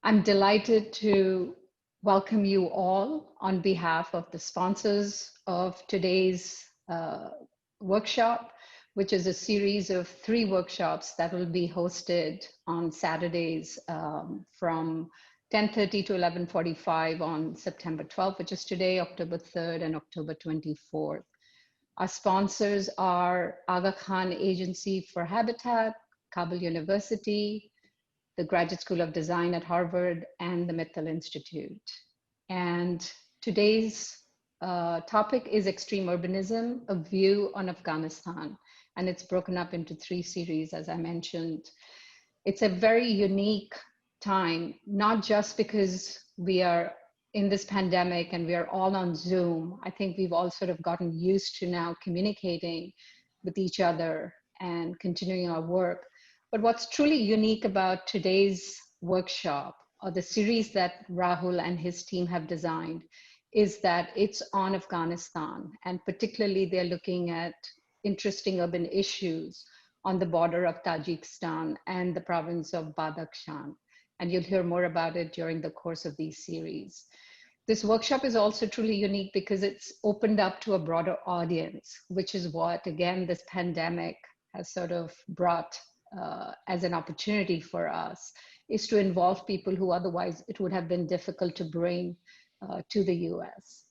I'm delighted to welcome you all on behalf of the sponsors of today's workshop, which is a series of 3 workshops that will be hosted on Saturdays from 10:30 to 11:45 on September 12th, which is today, October 3rd and October 24th. Our sponsors are Alykhan Agency for Habitat, Kabul University, the Graduate School of Design at Harvard, and the Mittal Institute. And today's topic is Extreme Urbanism, a View on Afghanistan. And it's broken up into 3 series, as I mentioned. It's a very unique time, not just because we are in this pandemic and we are all on Zoom. I think we've all sort of gotten used to now communicating with each other and continuing our work. But what's truly unique about today's workshop, or the series that Rahul and his team have designed, is that it's on Afghanistan. And particularly they're looking at interesting urban issues on the border of Tajikistan and the province of Badakhshan. And you'll hear more about it during the course of these series. This workshop is also truly unique because it's opened up to a broader audience, which is what, again, this pandemic has sort of brought as an opportunity for us, is to involve people who otherwise it would have been difficult to bring to the US.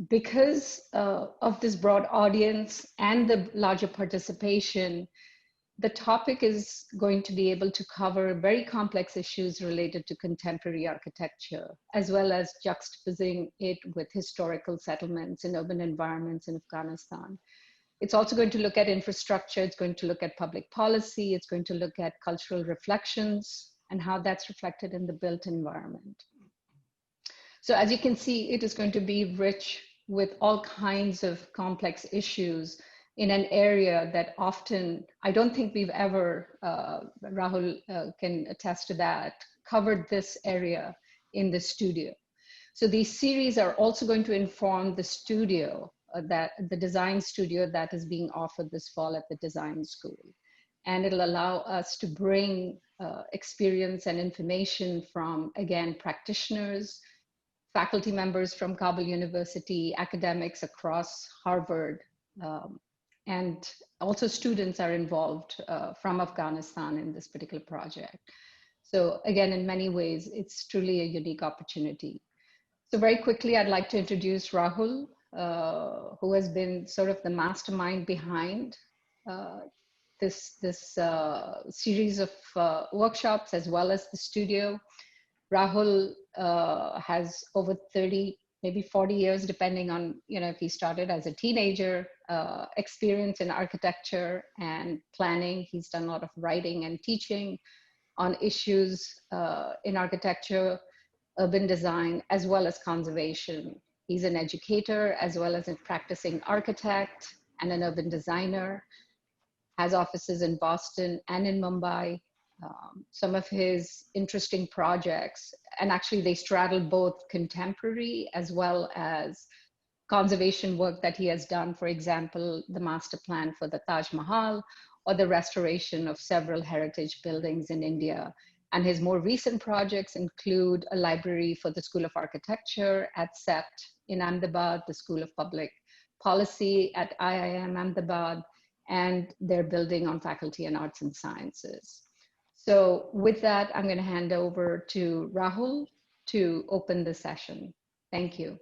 Because of this broad audience and the larger participation, the topic is going to be able to cover very complex issues related to contemporary architecture, as well as juxtaposing it with historical settlements in urban environments in Afghanistan. It's also going to look at infrastructure, it's going to look at public policy, it's going to look at cultural reflections and how that's reflected in the built environment. So as you can see, it is going to be rich with all kinds of complex issues in an area that often, I don't think we've ever, Rahul can attest to that, covered this area in the studio. So these series are also going to inform the studio, the design studio that is being offered this fall at the design school. And it'll allow us to bring experience and information from, again, practitioners, faculty members from Kabul University, academics across Harvard, and also students are involved from Afghanistan in this particular project. So again, in many ways, it's truly a unique opportunity. So very quickly, I'd like to introduce Rahul, who has been sort of the mastermind behind this series of workshops, as well as the studio. Rahul has over 30, maybe 40 years, depending on, if he started as a teenager, experience in architecture and planning. He's done a lot of writing and teaching on issues in architecture, urban design, as well as conservation. He's an educator, as well as a practicing architect and an urban designer, has offices in Boston and in Mumbai. Some of his interesting projects, and actually they straddle both contemporary as well as conservation work that he has done, for example, the master plan for the Taj Mahal, or the restoration of several heritage buildings in India. And his more recent projects include a library for the School of Architecture at CEPT in Ahmedabad, the School of Public Policy at IIM Ahmedabad, and their building on Faculty and Arts and Sciences. So with that, I'm going to hand over to Rahul to open the session. Thank you.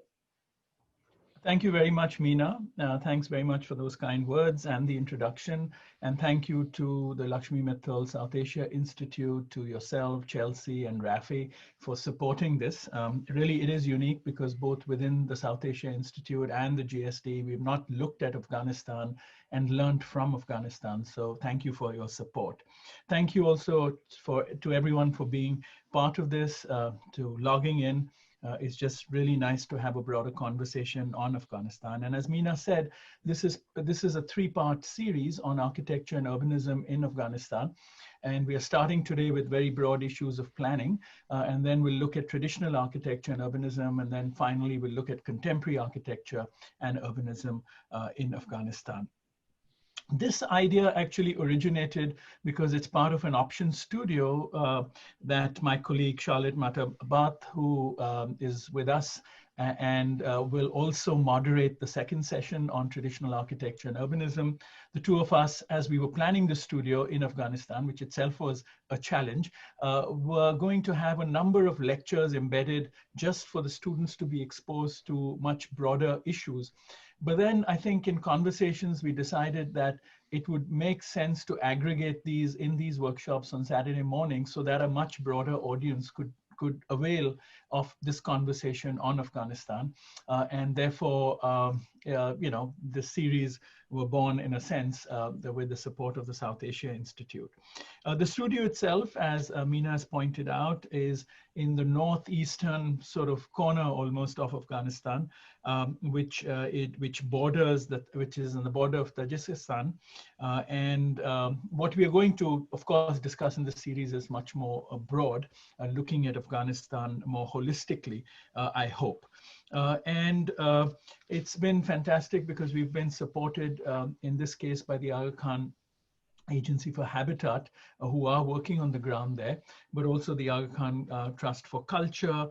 Thank you very much, Meena. Thanks very much for those kind words and the introduction. And thank you to the Lakshmi Mittal South Asia Institute, to yourself, Chelsea and Rafi, for supporting this. Really, it is unique because both within the South Asia Institute and the GSD, we've not looked at Afghanistan and learned from Afghanistan. So thank you for your support. Thank you also to everyone for being part of this, to logging in. It's just really nice to have a broader conversation on Afghanistan. And as Meena said, this is a 3-part series on architecture and urbanism in Afghanistan. And we are starting today with very broad issues of planning. And then we'll look at traditional architecture and urbanism. And then finally, we'll look at contemporary architecture and urbanism in Afghanistan. This idea actually originated because it's part of an option studio that my colleague Charlotte Matabat, who is with us and will also moderate the second session on traditional architecture and urbanism. The two of us, as we were planning the studio in Afghanistan, which itself was a challenge, were going to have a number of lectures embedded just for the students to be exposed to much broader issues. But then I think in conversations, we decided that it would make sense to aggregate these in these workshops on Saturday morning so that a much broader audience could avail of this conversation on Afghanistan. And therefore, the series were born in a sense with the support of the South Asia Institute. The studio itself, as Meena has pointed out, is in the northeastern sort of corner almost of Afghanistan, which borders which is on the border of Tajikistan. What we are going to, of course, discuss in this series is much more broad, looking at Afghanistan more holistically, I hope. It's been fantastic because we've been supported in this case by the Alykhan Agency for Habitat, who are working on the ground there, but also the Alykhan Trust for Culture.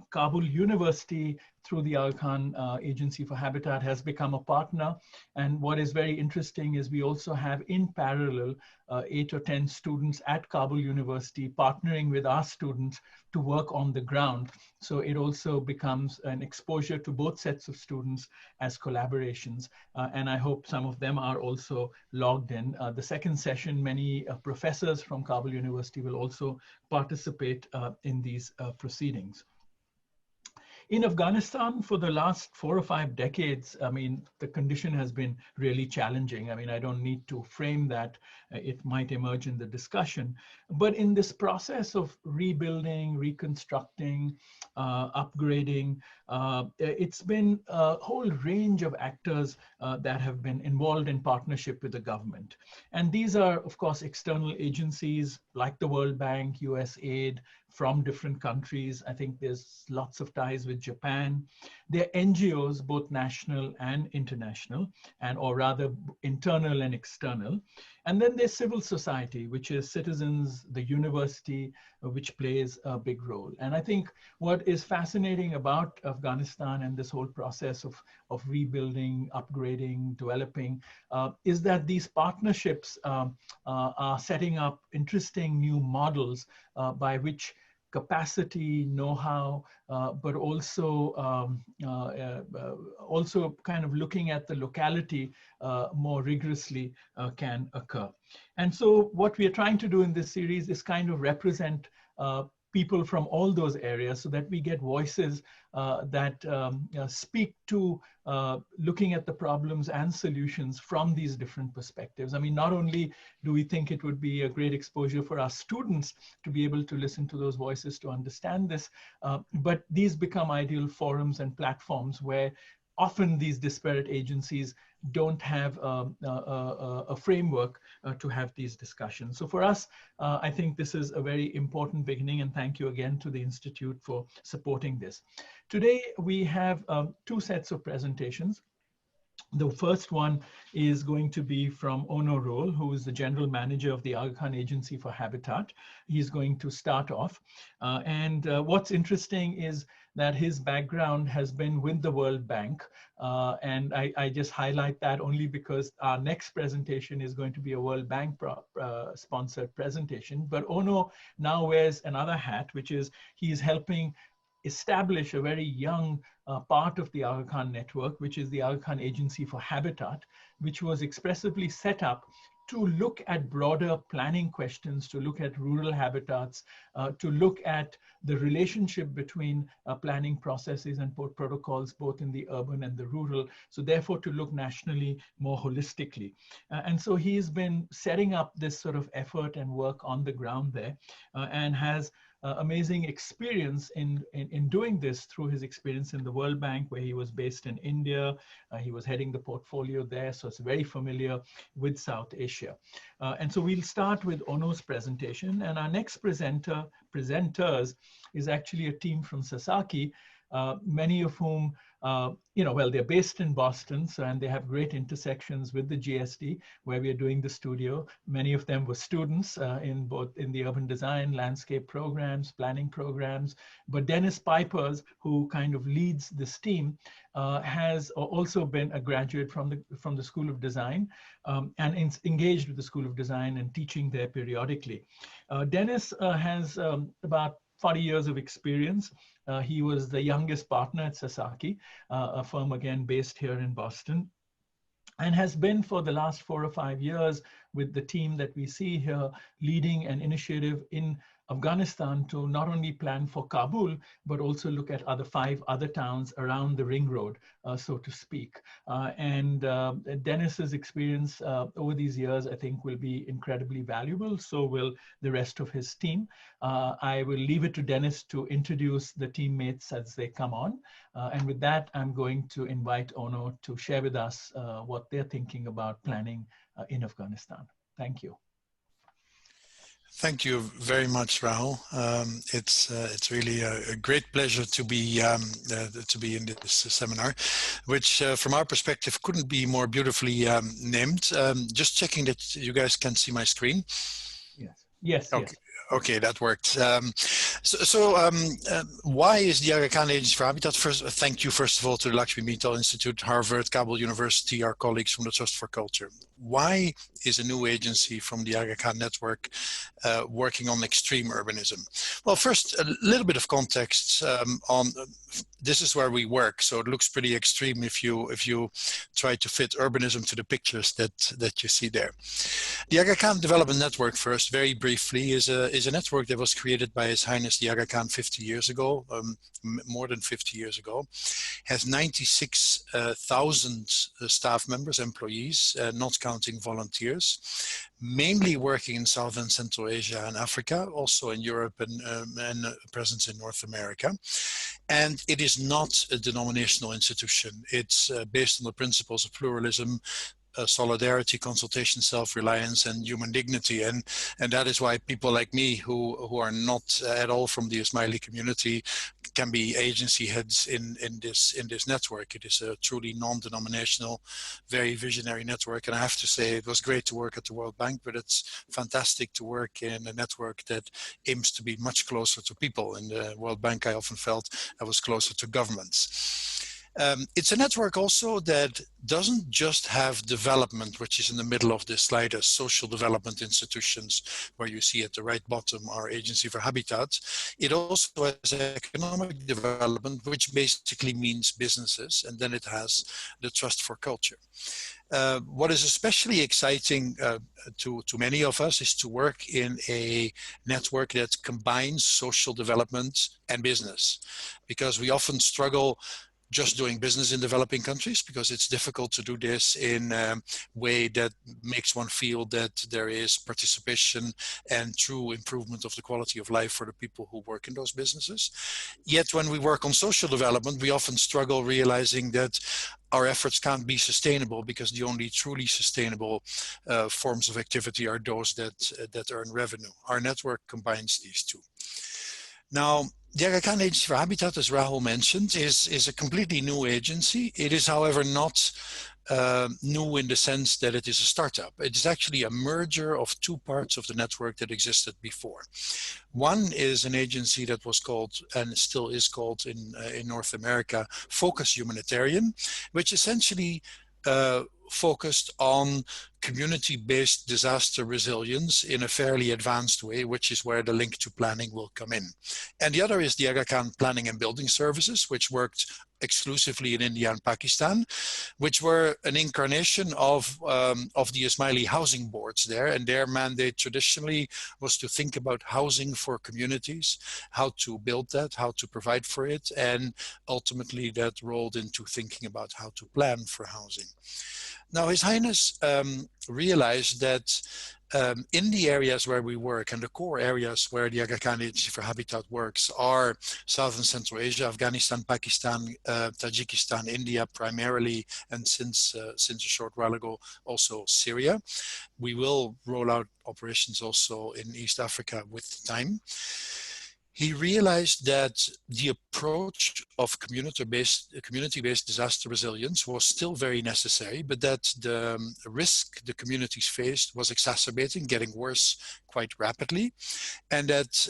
Kabul University, through the Alykhan Agency for Habitat, has become a partner. And what is very interesting is we also have in parallel 8 or 10 students at Kabul University partnering with our students to work on the ground. So it also becomes an exposure to both sets of students as collaborations. And I hope some of them are also logged in. The second session, many professors from Kabul University will also participate in these proceedings. In Afghanistan, for the last 4 or 5 decades, I mean, the condition has been really challenging. I mean, I don't need to frame that. It might emerge in the discussion. But in this process of rebuilding, reconstructing, upgrading, it's been a whole range of actors that have been involved in partnership with the government. And these are, of course, external agencies like the World Bank, USAID, from different countries. I think there's lots of ties with Japan. They're NGOs, both national and international, or rather internal and external. And then there's civil society, which is citizens, the university, which plays a big role. And I think what is fascinating about Afghanistan and this whole process of rebuilding, upgrading, developing, is that these partnerships are setting up interesting new models by which capacity, know-how, but also kind of looking at the locality more rigorously can occur. And so what we are trying to do in this series is kind of represent people from all those areas so that we get voices that speak to looking at the problems and solutions from these different perspectives. I mean, not only do we think it would be a great exposure for our students to be able to listen to those voices to understand this, but these become ideal forums and platforms where often these disparate agencies don't have a framework to have these discussions. So for us, I think this is a very important beginning, and thank you again to the Institute for supporting this. Today, we have 2 sets of presentations. The first one is going to be from Onno, who is the general manager of the Alykhan Agency for Habitat. He's going to start off. What's interesting is that his background has been with the World Bank. And I just highlight that only because our next presentation is going to be a World Bank sponsored presentation. But Onno now wears another hat, which is he's helping establish a very young part of the Alykhan network, which is the Alykhan Agency for Habitat, which was expressively set up to look at broader planning questions, to look at rural habitats, to look at the relationship between planning processes and protocols, both in the urban and the rural. So therefore, to look nationally more holistically. And so he's been setting up this sort of effort and work on the ground there and has amazing experience in doing this through his experience in the World Bank, where he was based in India. He was heading the portfolio there, so it's very familiar with South Asia. And so we'll start with Onno's presentation, and our next presenters is actually a team from Sasaki, many of whom well, they're based in Boston, so, and they have great intersections with the GSD, where we are doing the studio. Many of them were students in the urban design, landscape programs, planning programs. But Dennis Pieprz, who kind of leads this team, has also been a graduate from the School of Design, and engaged with the School of Design and teaching there periodically. Dennis has about 40 years of experience. He was the youngest partner at Sasaki, a firm again based here in Boston, and has been for the last 4 or 5 years with the team that we see here, leading an initiative in Afghanistan to not only plan for Kabul, but also look at 5 other towns around the ring road, so to speak. And Dennis's experience over these years, I think, will be incredibly valuable. So will the rest of his team. I will leave it to Dennis to introduce the teammates as they come on. And with that, I'm going to invite Onno to share with us what they're thinking about planning in Afghanistan. Thank you. Thank you very much, Rahul. It's really a great pleasure to be in this seminar, which from our perspective couldn't be more beautifully named. Just checking that you guys can see my screen. Yes. Yes. Okay. Yes. Okay, that worked. Why is the Aga Khan Agency for Habitat? First, thank you, first of all, to the Lakshmi Mittal Institute, Harvard, Kabul University, our colleagues from the Trust for Culture. Why is a new agency from the Aga Khan network working on extreme urbanism? Well, first, a little bit of context on this is where we work, so it looks pretty extreme if you try to fit urbanism to the pictures that you see there. The Aga Khan Development Network, first, very briefly, is a network that was created by His Highness the Aga Khan 50 years ago, more than 50 years ago, has 96,000 staff members, employees, not counting volunteers, mainly working in South and Central Asia and Africa, also in Europe and a presence in North America. And it is not a denominational institution. It's based on the principles of pluralism, solidarity, consultation, self-reliance, and human dignity, and that is why people like me who are not at all from the Ismaili community can be agency heads in this network. It is a truly non-denominational, very visionary network, and I have to say it was great to work at the World Bank, but it's fantastic to work in a network that aims to be much closer to people. In the World Bank, I often felt I was closer to governments. It's a network also that doesn't just have development, which is in the middle of this slide as social development institutions, where you see at the right bottom our Agency for Habitat. It also has economic development, which basically means businesses, and then it has the Trust for Culture. What is especially exciting to many of us is to work in a network that combines social development and business, because we often struggle just doing business in developing countries, because it's difficult to do this in a way that makes one feel that there is participation and true improvement of the quality of life for the people who work in those businesses. Yet when we work on social development, we often struggle realizing that our efforts can't be sustainable, because the only truly sustainable forms of activity are those that earn revenue. Our network combines these two. Now, the Aga Khan Agency for Habitat, as Rahul mentioned, is a completely new agency. It is, however, not new in the sense that it is a startup. It is actually a merger of two parts of the network that existed before. One is an agency that was called, and still is called in North America, Focus Humanitarian, which essentially focused on community-based disaster resilience in a fairly advanced way, which is where the link to planning will come in. And the other is the Aga Khan Planning and Building Services, which worked exclusively in India and Pakistan, which were an incarnation of the Ismaili housing boards there. And their mandate traditionally was to think about housing for communities, how to build that, how to provide for it, and ultimately that rolled into thinking about how to plan for housing. Now, His Highness realized that in the areas where we work, and the core areas where the Aga Khan Agency for Habitat works are South and Central Asia, Afghanistan, Pakistan, Tajikistan, India primarily, and since a short while ago also Syria. We will roll out operations also in East Africa with time. he realized that the approach of community-based disaster resilience was still very necessary, but that the risk the communities faced was exacerbating, getting worse quite rapidly. And that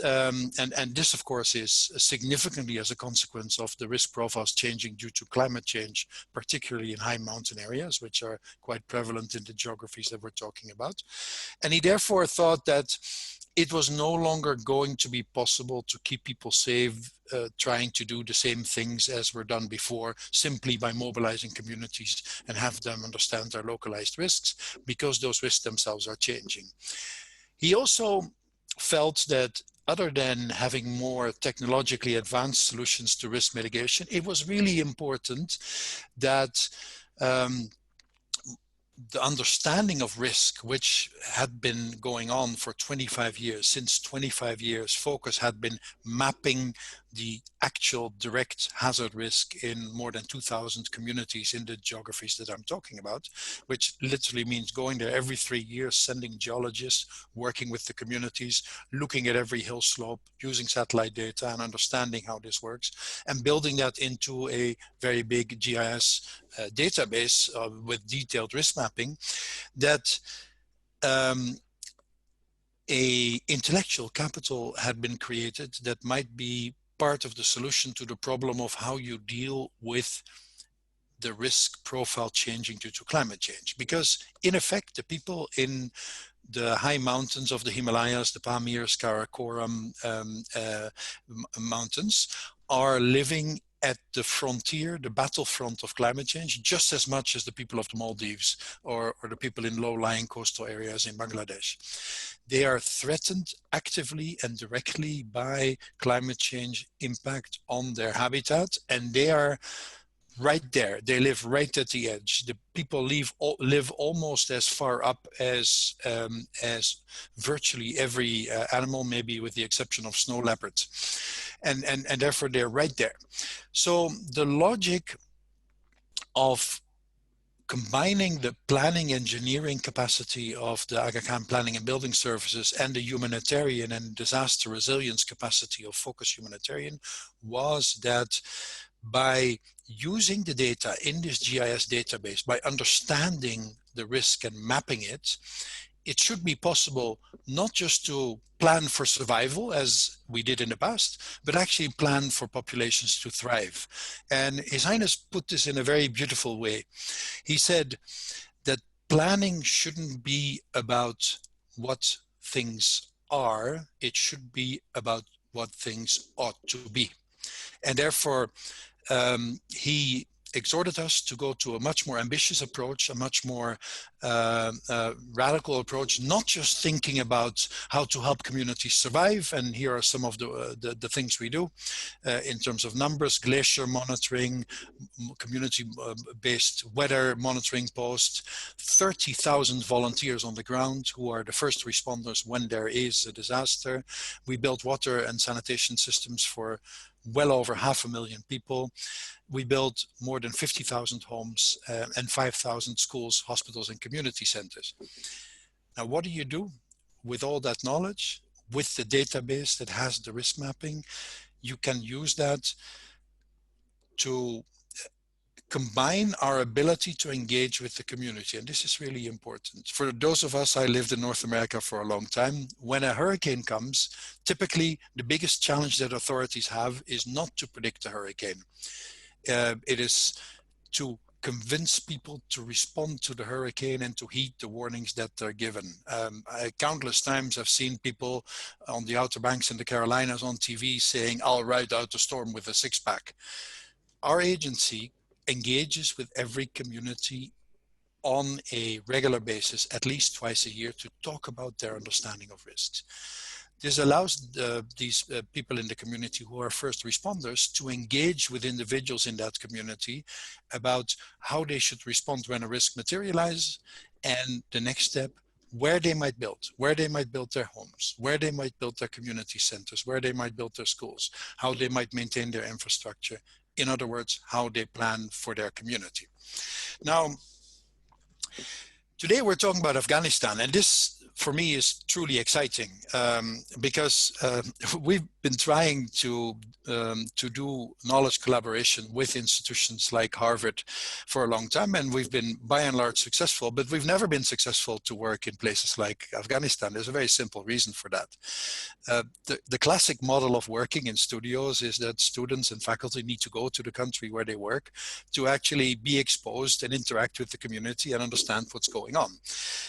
and this, of course, is significantly as a consequence of the risk profiles changing due to climate change, particularly in high mountain areas, which are quite prevalent in the geographies that we're talking about. And he therefore thought that it was no longer going to be possible to keep people safe, trying to do the same things as were done before, simply by mobilizing communities and have them understand their localized risks, because those risks themselves are changing. He also felt that other than having more technologically advanced solutions to risk mitigation, it was really important that the understanding of risk, which had been going on for 25 years, since 25 years, focus had been mapping the actual direct hazard risk in more than 2,000 communities in the geographies that I'm talking about, which literally means going there every 3 years, sending geologists, working with the communities, looking at every hill slope, using satellite data and understanding how this works, and building that into a very big GIS database with detailed risk mapping, that a intellectual capital had been created that might be part of the solution to the problem of how you deal with the risk profile changing due to climate change. Because in effect, the people in the high mountains of the Himalayas, the Pamirs, Karakoram mountains, are living at the frontier, the battlefront of climate change, just as much as the people of the Maldives or the people in low-lying coastal areas in Bangladesh. They are threatened actively and directly by climate change impact on their habitat, and they are right there. They live right at the edge. The people live almost as far up as virtually every animal, maybe with the exception of snow leopards. And therefore they're right there. So the logic of combining the planning engineering capacity of the AKAH planning and building services and the humanitarian and disaster resilience capacity of Focus Humanitarian was that by using the data in this GIS database, by understanding the risk and mapping it, it should be possible not just to plan for survival as we did in the past, but actually plan for populations to thrive. And His Highness put this in a very beautiful way. He said that planning shouldn't be about what things are, it should be about what things ought to be. And therefore, he exhorted us to go to a much more ambitious approach, a much more radical approach, not just thinking about how to help communities survive. And here are some of the things we do in terms of numbers: glacier monitoring, community-based weather monitoring posts, 30,000 volunteers on the ground who are the first responders when there is a disaster. We built water and sanitation systems for well over 500,000 people. We built more than 50,000 homes and 5,000 schools, hospitals, and community centers. Now, what do you do with all that knowledge, with the database that has the risk mapping? You can use that to combine our ability to engage with the community. And this is really important. For those of us, I lived in North America for a long time. When a hurricane comes, typically the biggest challenge that authorities have is not to predict a hurricane. It is to convince people to respond to the hurricane and to heed the warnings that they're given. Countless times I've seen people on the Outer Banks in the Carolinas on TV saying, "I'll ride out the storm with a six-pack." Our agency engages with every community on a regular basis, at least twice a year, to talk about their understanding of risks. This allows these people in the community who are first responders to engage with individuals in that community about how they should respond when a risk materializes, and the next step, where they might build their homes, where they might build their community centers, where they might build their schools, how they might maintain their infrastructure. In other words, how they plan for their community. Now, today we're talking about Afghanistan, and this for me is truly exciting because we've been trying to do knowledge collaboration with institutions like Harvard for a long time, and we've been by and large successful, but we've never been successful to work in places like Afghanistan. There's a very simple reason for that. The classic model of working in studios is that students and faculty need to go to the country where they work to actually be exposed and interact with the community and understand what's going on.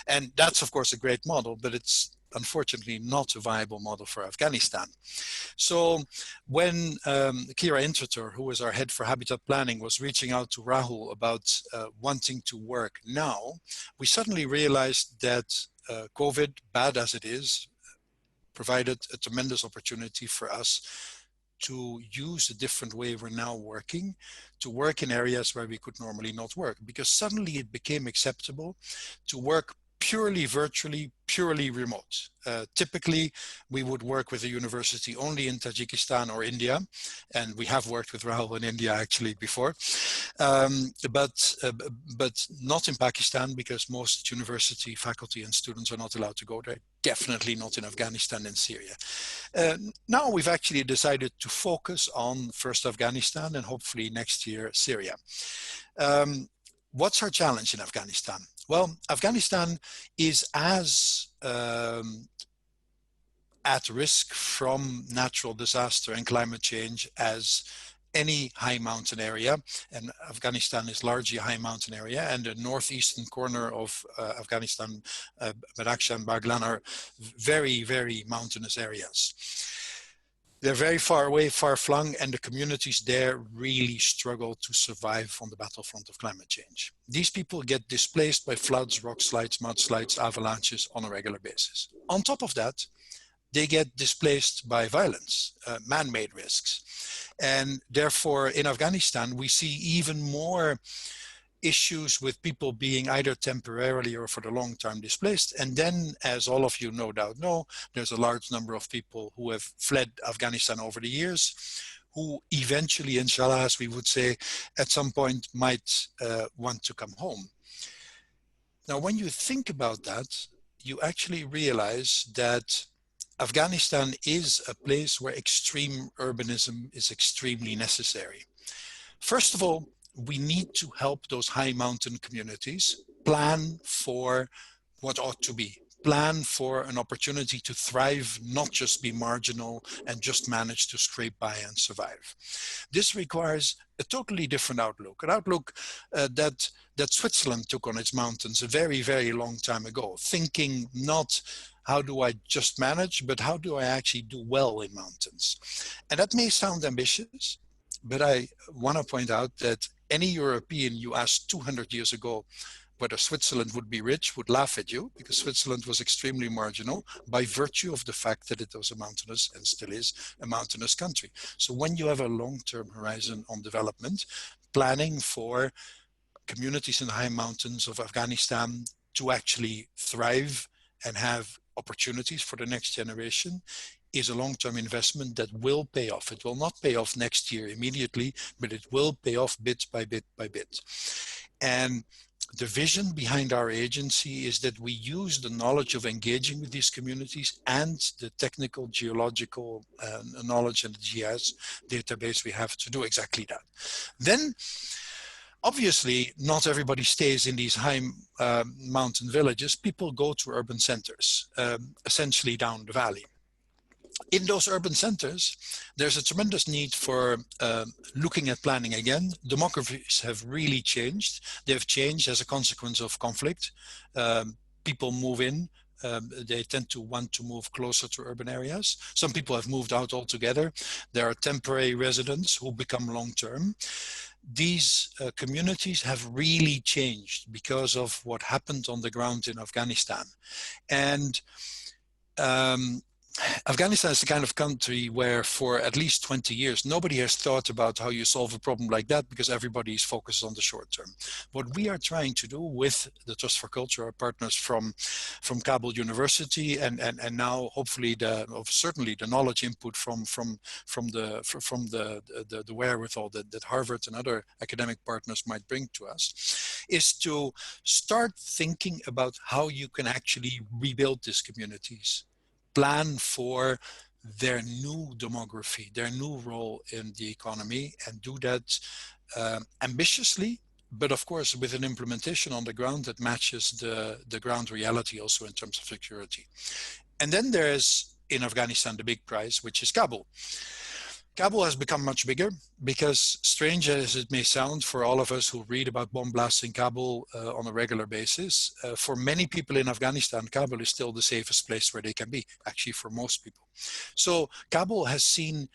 And that's, of course, a great model, but it's unfortunately not a viable model for Afghanistan. So when Kira Intrator, who was our head for habitat planning, was reaching out to Rahul about wanting to work now, we suddenly realized that COVID, bad as it is, provided a tremendous opportunity for us to use a different way we're now working, to work in areas where we could normally not work, because suddenly it became acceptable to work purely virtually, purely remote. Typically, we would work with a university only in Tajikistan or India, and we have worked with Rahul in India actually before, but not in Pakistan, because most university faculty and students are not allowed to go there. Definitely not in Afghanistan and Syria. Now we've actually decided to focus on first Afghanistan and hopefully next year Syria. What's our challenge in Afghanistan? Well, Afghanistan is as at risk from natural disaster and climate change as any high mountain area, and Afghanistan is largely a high mountain area, and the northeastern corner of Afghanistan, Badakhshan and Baghlan, are very, very mountainous areas. They're very far away, far flung, and the communities there really struggle to survive on the battlefront of climate change. These people get displaced by floods, rock slides, mudslides, avalanches on a regular basis. On top of that, they get displaced by violence, man-made risks. And therefore, in Afghanistan, we see even more issues with people being either temporarily or for the long term displaced. And then, as all of you no doubt know, there's a large number of people who have fled Afghanistan over the years, who eventually, inshallah, as we would say, at some point might want to come home. Now, when you think about that, you actually realize that Afghanistan is a place where extreme urbanism is extremely necessary. First of all, we need to help those high mountain communities plan for what ought to be, plan for an opportunity to thrive, not just be marginal and just manage to scrape by and survive. This requires a totally different outlook, an outlook that Switzerland took on its mountains a very, very long time ago, thinking not how do I just manage, but how do I actually do well in mountains? And that may sound ambitious, but I want to point out that any European you asked 200 years ago whether Switzerland would be rich would laugh at you, because Switzerland was extremely marginal by virtue of the fact that it was a mountainous, and still is, a mountainous country. So when you have a long-term horizon on development, planning for communities in the high mountains of Afghanistan to actually thrive and have opportunities for the next generation is a long-term investment that will pay off. It will not pay off next year immediately, but it will pay off bit by bit by bit. And the vision behind our agency is that we use the knowledge of engaging with these communities and the technical geological knowledge and the GIS database we have to do exactly that. Then, obviously, not everybody stays in these high mountain villages. People go to urban centers, essentially down the valley. In those urban centers, there's a tremendous need for looking at planning again. Demographics have really changed. They've changed as a consequence of conflict. People move in. They tend to want to move closer to urban areas. Some people have moved out altogether. There are temporary residents who become long-term. These communities have really changed because of what happened on the ground in Afghanistan. And Afghanistan is the kind of country where for at least 20 years, nobody has thought about how you solve a problem like that, because everybody is focused on the short term. What we are trying to do with the Trust for Culture, our partners from Kabul University, and now hopefully certainly the knowledge input from the wherewithal that Harvard and other academic partners might bring to us, is to start thinking about how you can actually rebuild these communities. Plan for their new demography, their new role in the economy, and do that ambitiously, but of course with an implementation on the ground that matches the ground reality also in terms of security. And then there's, in Afghanistan, the big prize, which is Kabul. Kabul has become much bigger because, strange as it may sound for all of us who read about bomb blasts in Kabul on a regular basis, for many people in Afghanistan, Kabul is still the safest place where they can be, actually for most people. So Kabul has seen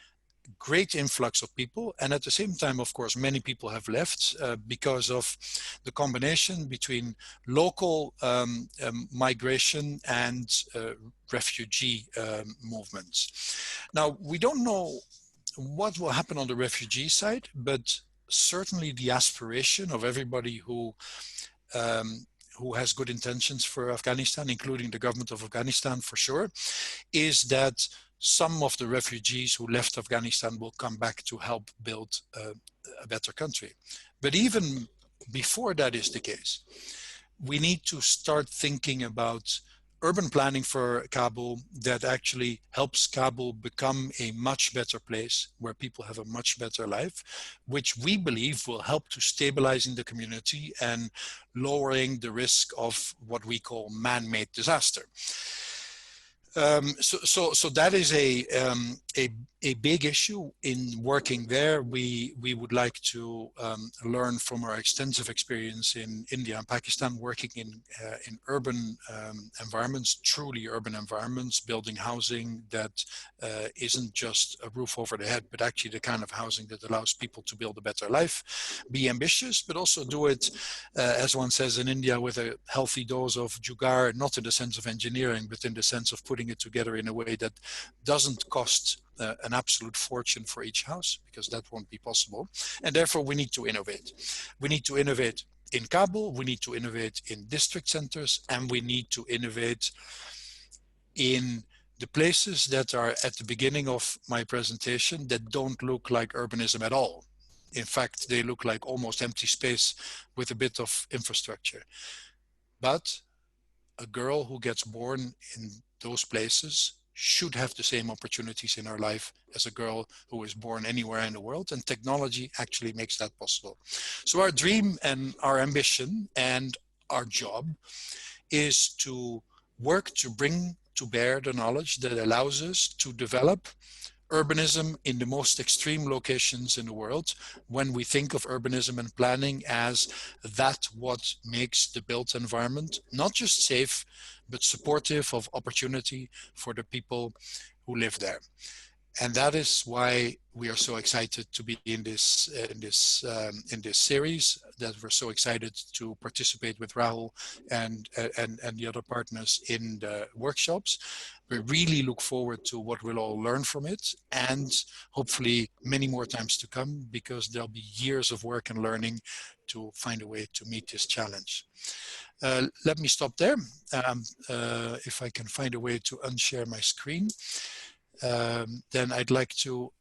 great influx of people, and at the same time, of course, many people have left because of the combination between local migration and refugee movements. Now, we don't know what will happen on the refugee side, but certainly the aspiration of everybody who has good intentions for Afghanistan, including the government of Afghanistan for sure, is that some of the refugees who left Afghanistan will come back to help build a better country. But even before that is the case, we need to start thinking about urban planning for Kabul that actually helps Kabul become a much better place where people have a much better life, which we believe will help to stabilizing the community and lowering the risk of what we call man-made disaster. So that is a big issue in working there. We would like to learn from our extensive experience in India and Pakistan, working in urban environments, truly urban environments, building housing that isn't just a roof over the head, but actually the kind of housing that allows people to build a better life, be ambitious, but also do it, as one says in India, with a healthy dose of jugaad, not in the sense of engineering, but in the sense of putting it together in a way that doesn't cost an absolute fortune for each house, because that won't be possible. And therefore we need to innovate. We need to innovate in Kabul, we need to innovate in district centers, and we need to innovate in the places that are at the beginning of my presentation that don't look like urbanism at all. In fact, they look like almost empty space with a bit of infrastructure. But a girl who gets born in those places should have the same opportunities in her life as a girl who is born anywhere in the world, and technology actually makes that possible. So our dream and our ambition and our job is to work to bring to bear the knowledge that allows us to develop urbanism in the most extreme locations in the world, when we think of urbanism and planning as that what makes the built environment not just safe, but supportive of opportunity for the people who live there. And that is why we are so excited to be in this series, that we're so excited to participate with Rahul and the other partners in the workshops. We really look forward to what we'll all learn from it, and hopefully many more times to come, because there'll be years of work and learning to find a way to meet this challenge. Let me stop there. If I can find a way to unshare my screen. Then I'd like to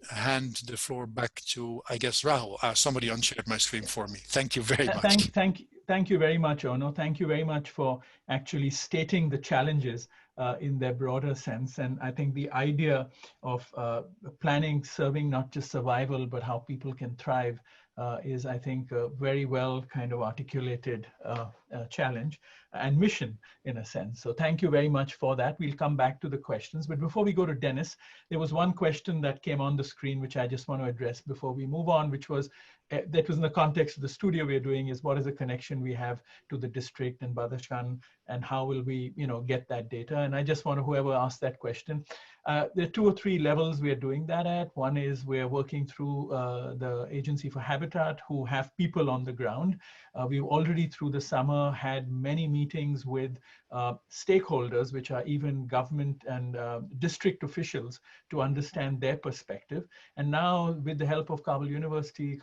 hand the floor back to, I guess, Rahul. Somebody unshared my screen for me. Thank you very much. Thank you very much, Onno. Thank you very much for actually stating the challenges in their broader sense. And I think the idea of planning serving not just survival, but how people can thrive is, I think, a very well kind of articulated challenge and mission in a sense. So thank you very much for that. We'll come back to the questions. But before we go to Dennis, there was one question that came on the screen, which I just want to address before we move on, which was, that was in the context of the studio we're doing, is what is the connection we have to the district and Badashan, and how will we, get that data? And I just want to, whoever asked that question, there are 2 or 3 levels we are doing that at. One is we're working through the Agency for Habitat, who have people on the ground. We've already through the summer had many meetings with stakeholders, which are even government and district officials, to understand their perspective. And now with the help of Kabul University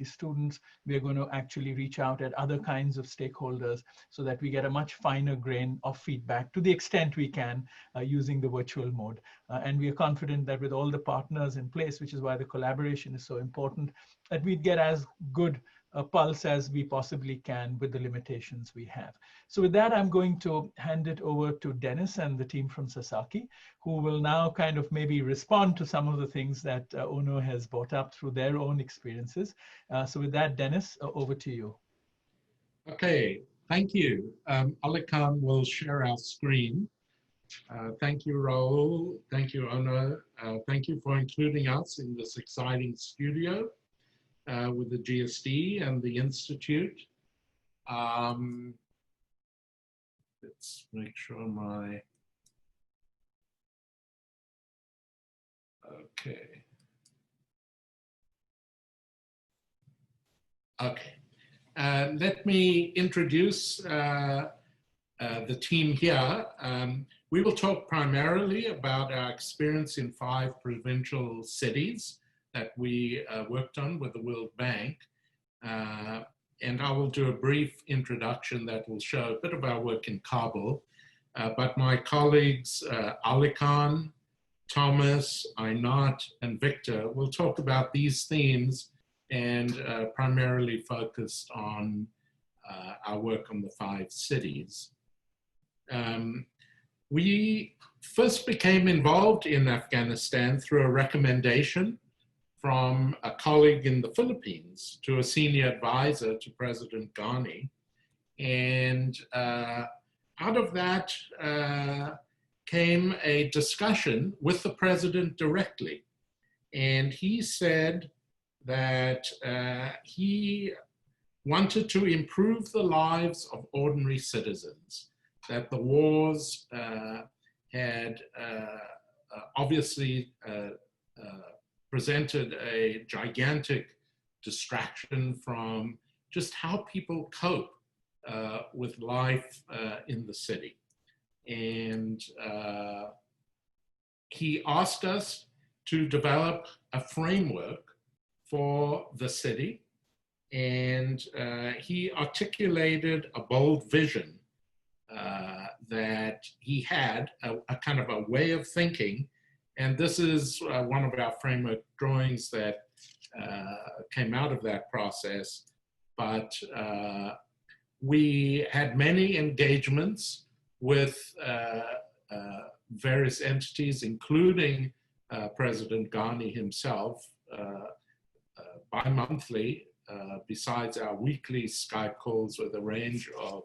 students, we are going to actually reach out at other kinds of stakeholders so that we get a much finer grain of feedback to the extent we can using the virtual mode. And we are confident that with all the partners in place, which is why the collaboration is so important, that we'd get as good pulse as we possibly can with the limitations we have. So with that, I'm going to hand it over to Dennis and the team from Sasaki, who will now kind of maybe respond to some of the things that Onno has brought up through their own experiences. So with that, Dennis, over to you. Okay, thank you. Alykhan will share our screen. Thank you, Rahul. Thank you, Onno. Thank you for including us in this exciting studio with the GSD and the Institute. Let's make sure my, okay. Okay, let me introduce the team here. We will talk primarily about our experience in 5 provincial cities that we worked on with the World Bank. And I will do a brief introduction that will show a bit of our work in Kabul. But my colleagues, Alykhan, Thomas, Einat, and Victor will talk about these themes and primarily focused on our work on the 5 cities. We first became involved in Afghanistan through a recommendation from a colleague in the Philippines to a senior advisor to President Ghani. And out of that came a discussion with the president directly. And he said that he wanted to improve the lives of ordinary citizens, that the wars had obviously presented a gigantic distraction from just how people cope with life in the city. And he asked us to develop a framework for the city. And he articulated a bold vision that he had, a kind of a way of thinking. And this is one of our framework drawings that came out of that process. But we had many engagements with various entities, including President Ghani himself, bi-monthly, besides our weekly Skype calls with a range of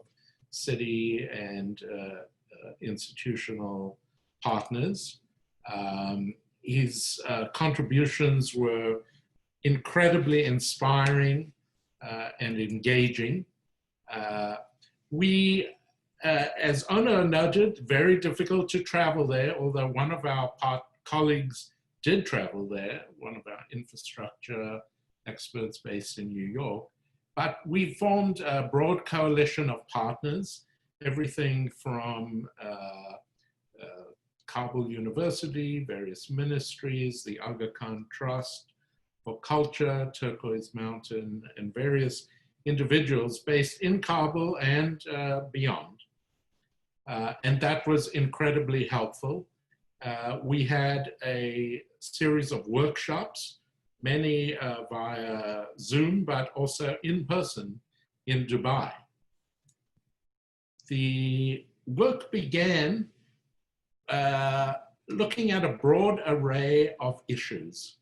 city and institutional partners. His contributions were incredibly inspiring and engaging. As Onno noted, very difficult to travel there, although one of our colleagues did travel there, one of our infrastructure experts based in New York. But we formed a broad coalition of partners, everything from Kabul University, various ministries, the Alykhan Trust for Culture, Turquoise Mountain, and various individuals based in Kabul and beyond. And that was incredibly helpful. We had a series of workshops, many via Zoom, but also in person in Dubai. The work began looking at a broad array of issues.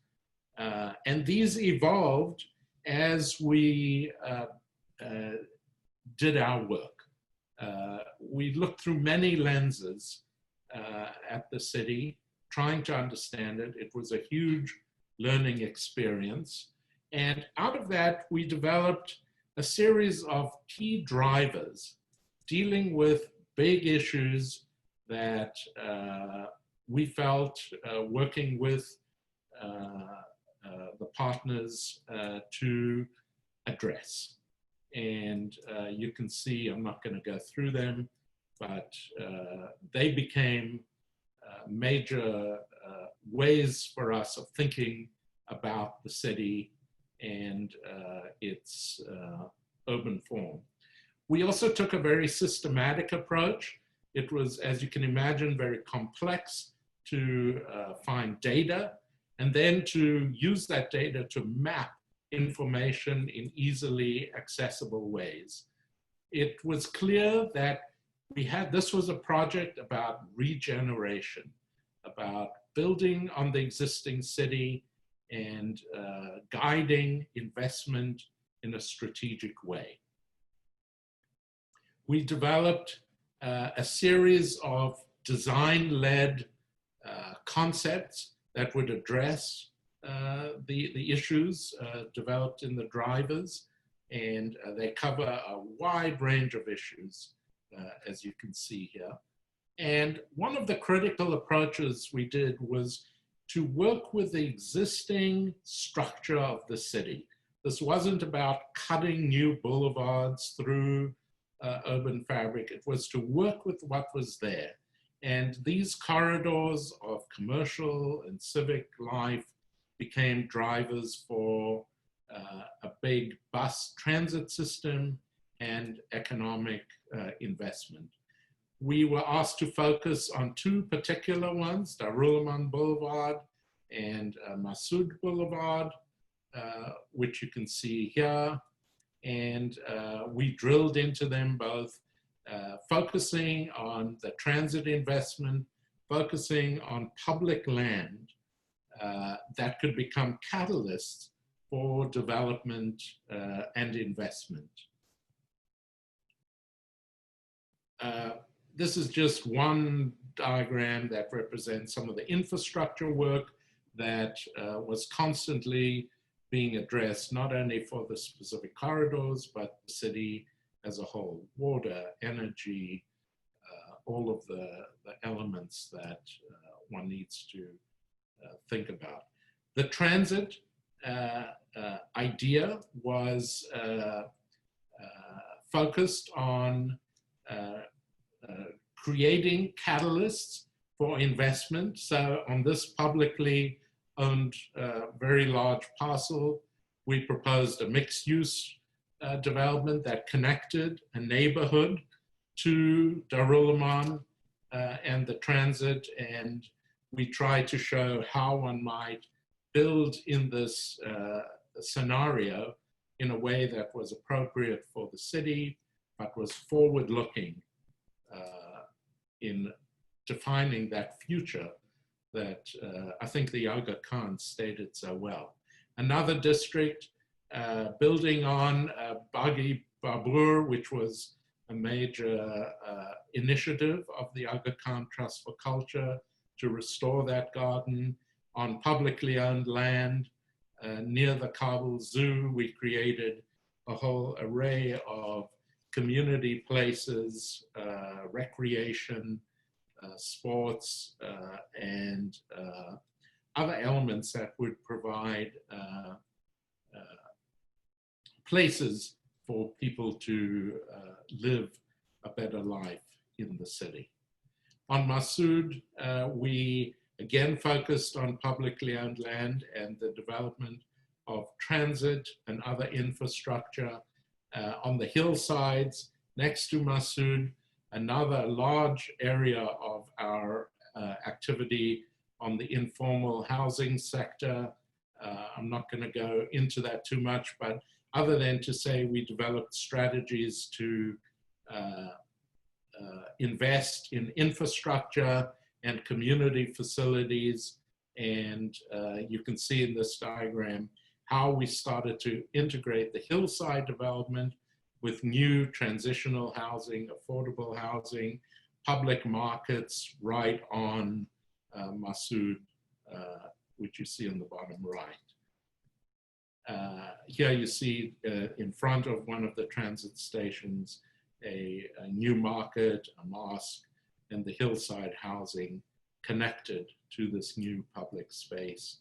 And these evolved as we did our work. We looked through many lenses at the city, trying to understand it. It was a huge learning experience. And out of that, we developed a series of key drivers dealing with big issues that we felt working with the partners to address. And you can see, I'm not going to go through them, but they became major ways for us of thinking about the city and its urban form. We also took a very systematic approach. It was, as you can imagine, very complex to find data and then to use that data to map information in easily accessible ways. It was clear that this was a project about regeneration, about building on the existing city and guiding investment in a strategic way. We developed a series of design-led concepts that would address the issues developed in the drivers, and they cover a wide range of issues, as you can see here. And one of the critical approaches we did was to work with the existing structure of the city. This wasn't about cutting new boulevards through urban fabric. It was to work with what was there. And these corridors of commercial and civic life became drivers for a big bus transit system and economic investment. We were asked to focus on two particular ones, Darul Boulevard and Massoud Boulevard, which you can see here. And we drilled into them both, focusing on the transit investment, focusing on public land that could become catalysts for development and investment. This is just one diagram that represents some of the infrastructure work that was constantly being addressed, not only for the specific corridors, but the city as a whole: water, energy, all of the elements that one needs to think about. The transit idea was focused on creating catalysts for investment. So on this publicly owned very large parcel, we proposed a mixed use development that connected a neighborhood to Darul and the transit, and we tried to show how one might build in this scenario in a way that was appropriate for the city, but was forward-looking in defining that future that I think the Aga Khan stated so well. Another district, building on Bagi Babur, which was a major initiative of the Aga Khan Trust for Culture to restore that garden on publicly owned land near the Kabul Zoo. We created a whole array of community places, recreation, sports, and other elements that would provide places for people to live a better life in the city. On Massoud, we again focused on publicly owned land and the development of transit and other infrastructure on the hillsides next to Massoud. Another large area of our activity on the informal housing sector. I'm not going to go into that too much, but other than to say we developed strategies to invest in infrastructure and community facilities. And you can see in this diagram how we started to integrate the hillside development with new transitional housing, affordable housing, public markets right on Massoud, which you see on the bottom right. Here you see in front of one of the transit stations, a new market, a mosque, and the hillside housing connected to this new public space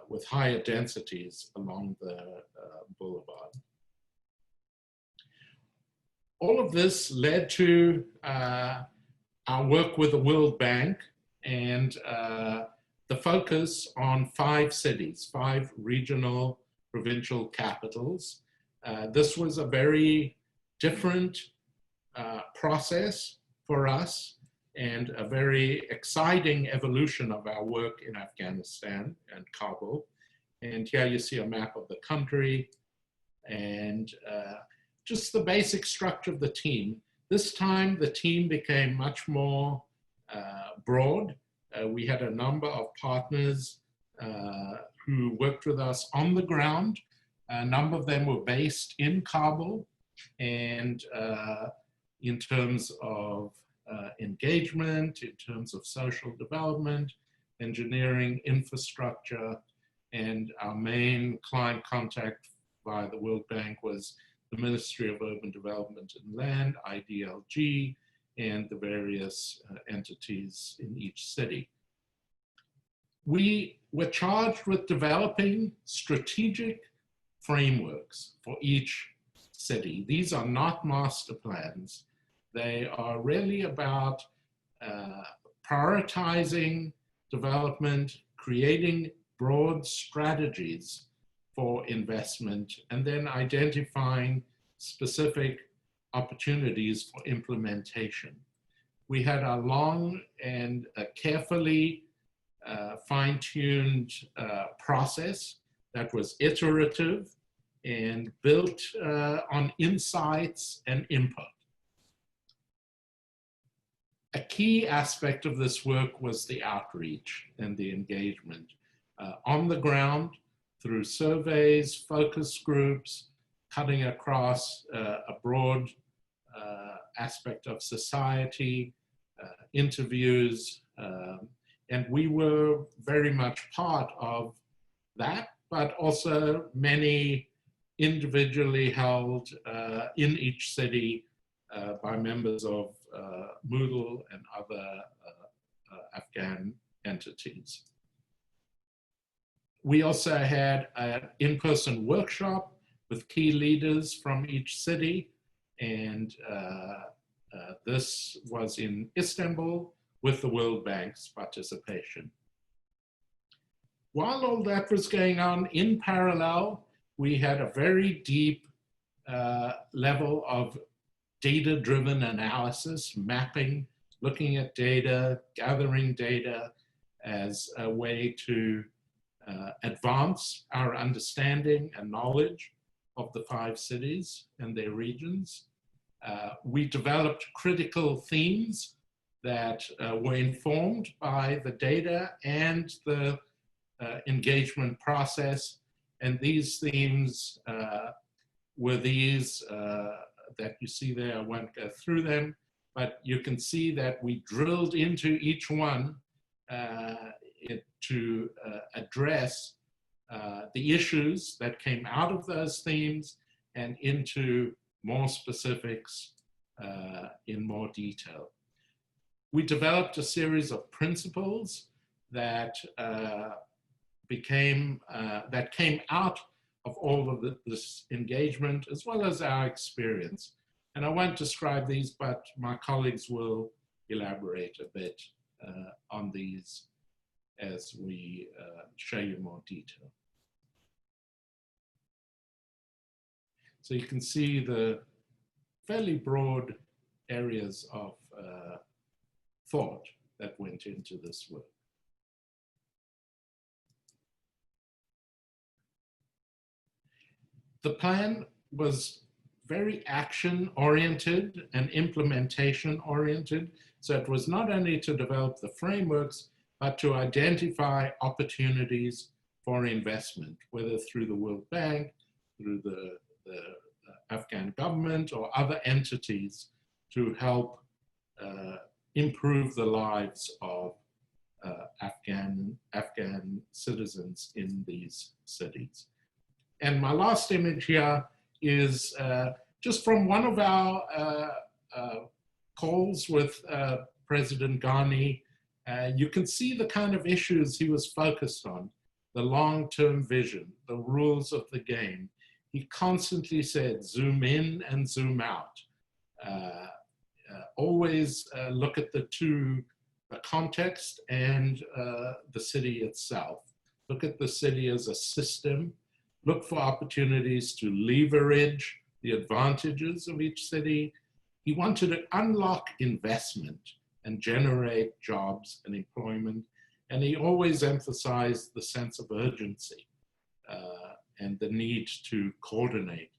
with higher densities along the boulevard. All of this led to our work with the World Bank and the focus on 5 cities, 5 regional provincial capitals. This was a very different process for us and a very exciting evolution of our work in Afghanistan and Kabul. And here you see a map of the country and just the basic structure of the team. This time the team became much more broad. We had a number of partners who worked with us on the ground. A number of them were based in Kabul, and in terms of engagement, in terms of social development, engineering, infrastructure, and our main client contact via the World Bank was the Ministry of Urban Development and Land, IDLG, and the various entities in each city. We were charged with developing strategic frameworks for each city. These are not master plans. They are really about prioritizing development, creating broad strategies for investment, and then identifying specific opportunities for implementation. We had a long and carefully fine-tuned process that was iterative and built on insights and input. A key aspect of this work was the outreach and the engagement on the ground through surveys, focus groups, cutting across a broad aspect of society, interviews, and we were very much part of that, but also many individually held in each city by members of Moodle and other Afghan entities. We also had an in-person workshop with key leaders from each city, and this was in Istanbul with the World Bank's participation. While all that was going on, in parallel, we had a very deep level of data-driven analysis, mapping, looking at data, gathering data as a way to advance our understanding and knowledge of the 5 cities and their regions. We developed critical themes that were informed by the data and the engagement process. And these themes were these that you see there. I won't go through them, but you can see that we drilled into each one to address the issues that came out of those themes and into more specifics in more detail. We developed a series of principles that came out of all of this engagement, as well as our experience. And I won't describe these, but my colleagues will elaborate a bit on these as we show you more detail. So you can see the fairly broad areas of thought that went into this work. The plan was very action-oriented and implementation-oriented. So it was not only to develop the frameworks, but to identify opportunities for investment, whether through the World Bank, through the Afghan government, or other entities to help improve the lives of Afghan citizens in these cities. And my last image here is just from one of our calls with President Ghani. You can see the kind of issues he was focused on, the long-term vision, the rules of the game. He constantly said, zoom in and zoom out. Always look at the context and the city itself. Look at the city as a system. Look for opportunities to leverage the advantages of each city. He wanted to unlock investment and generate jobs and employment. And he always emphasized the sense of urgency and the need to coordinate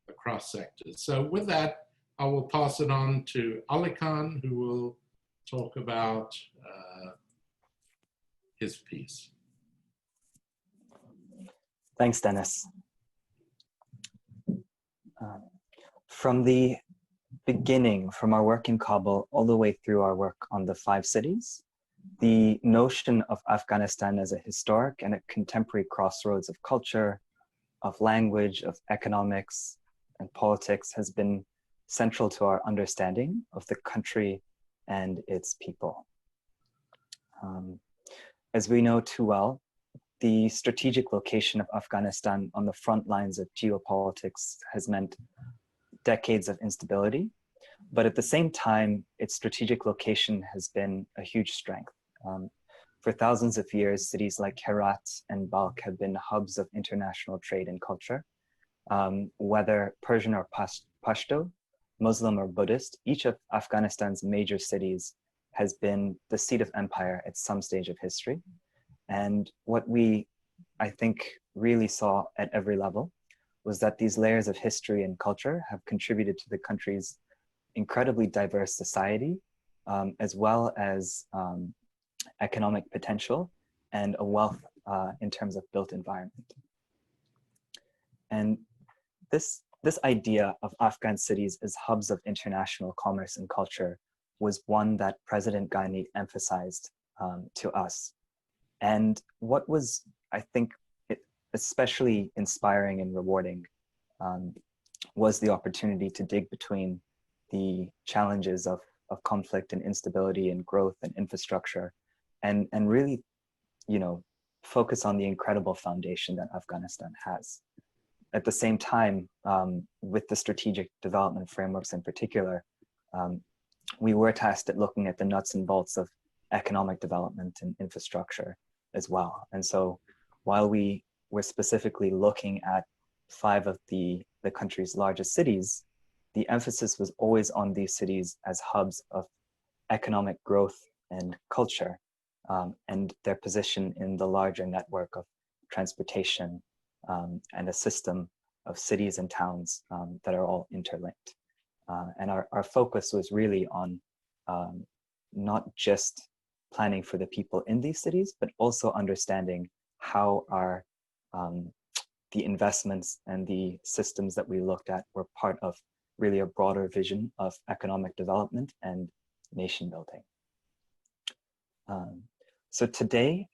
across sectors. So with that, I will pass it on to Alykhan, who will talk about his piece. Thanks, Dennis. From the beginning, from our work in Kabul all the way through our work on the 5 cities, the notion of Afghanistan as a historic and a contemporary crossroads of culture, of language, of economics, and politics has been central to our understanding of the country and its people. As we know too well, the strategic location of Afghanistan on the front lines of geopolitics has meant decades of instability, but at the same time, its strategic location has been a huge strength. For thousands of years, cities like Herat and Balkh have been hubs of international trade and culture. Whether Persian or Pashto, Muslim or Buddhist, each of Afghanistan's major cities has been the seat of empire at some stage of history. And what we, I think, really saw at every level was that these layers of history and culture have contributed to the country's incredibly diverse society, as well as economic potential and a wealth in terms of built environment. And this idea of Afghan cities as hubs of international commerce and culture was one that President Ghani emphasized to us. And what was, I think, especially inspiring and rewarding was the opportunity to dig between the challenges of conflict and instability and growth and infrastructure, and really, focus on the incredible foundation that Afghanistan has. At the same time, with the strategic development frameworks in particular, we were tasked at looking at the nuts and bolts of economic development and infrastructure as well. And so while we were specifically looking at 5 of the country's largest cities, the emphasis was always on these cities as hubs of economic growth and culture, and their position in the larger network of transportation and a system of cities and towns that are all interlinked. And our focus was really on not just planning for the people in these cities, but also understanding how the investments and the systems that we looked at were part of really a broader vision of economic development and nation building. So today,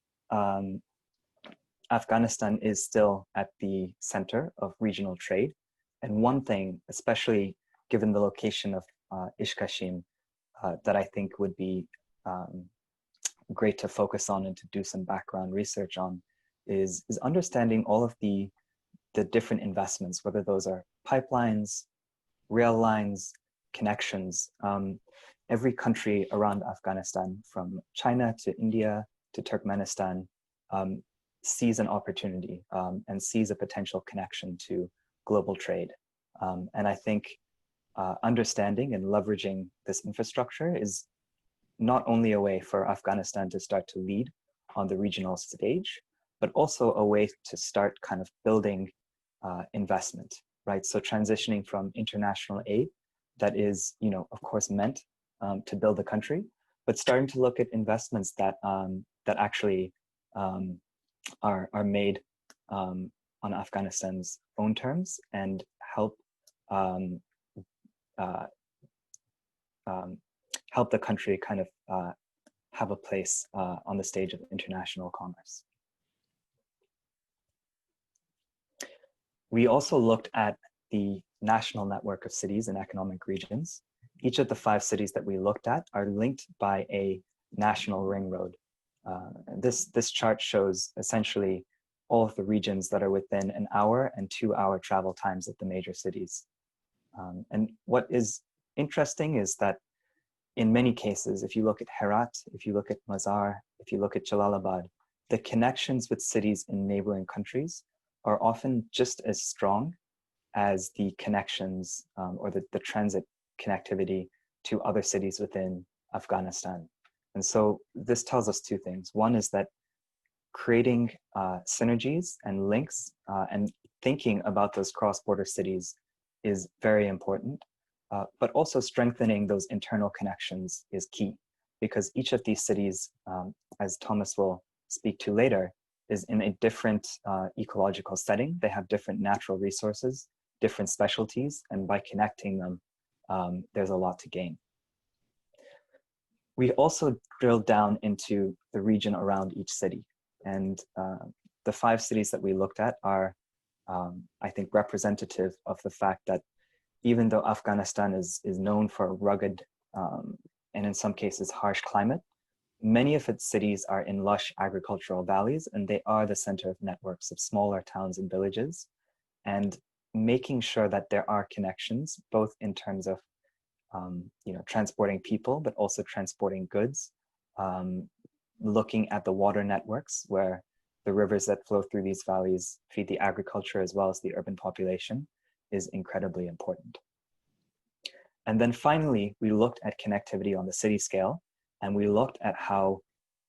Afghanistan is still at the center of regional trade. And one thing, especially given the location of Ishkashim, that I think would be great to focus on and to do some background research on is understanding all of the different investments, whether those are pipelines, rail lines, connections. Every country around Afghanistan, from China to India to Turkmenistan, sees an opportunity and sees a potential connection to global trade. And I think understanding and leveraging this infrastructure is not only a way for Afghanistan to start to lead on the regional stage, but also a way to start kind of building investment, right? So transitioning from international aid that is, of course, meant to build a country, but starting to look at investments that that actually are made on Afghanistan's own terms and help help the country kind of have a place on the stage of international commerce. We also looked at the national network of cities and economic regions. Each of the 5 cities that we looked at are linked by a national ring road. This chart shows essentially all of the regions that are within an hour and 2-hour travel times at the major cities. And what is interesting is that in many cases, if you look at Herat, if you look at Mazar, if you look at Jalalabad, the connections with cities in neighboring countries are often just as strong as the connections or the transit connectivity to other cities within Afghanistan. And so this tells us 2 things. One is that creating synergies and links and thinking about those cross-border cities is very important, but also strengthening those internal connections is key, because each of these cities, as Thomas will speak to later, is in a different ecological setting. They have different natural resources, different specialties, and by connecting them, there's a lot to gain. We also drilled down into the region around each city. And the 5 cities that we looked at are, I think, representative of the fact that even though Afghanistan is known for a rugged and in some cases harsh climate, many of its cities are in lush agricultural valleys, and they are the center of networks of smaller towns and villages. And making sure that there are connections, both in terms of transporting people, but also transporting goods, looking at the water networks where the rivers that flow through these valleys feed the agriculture as well as the urban population is incredibly important. And then finally, we looked at connectivity on the city scale, and we looked at how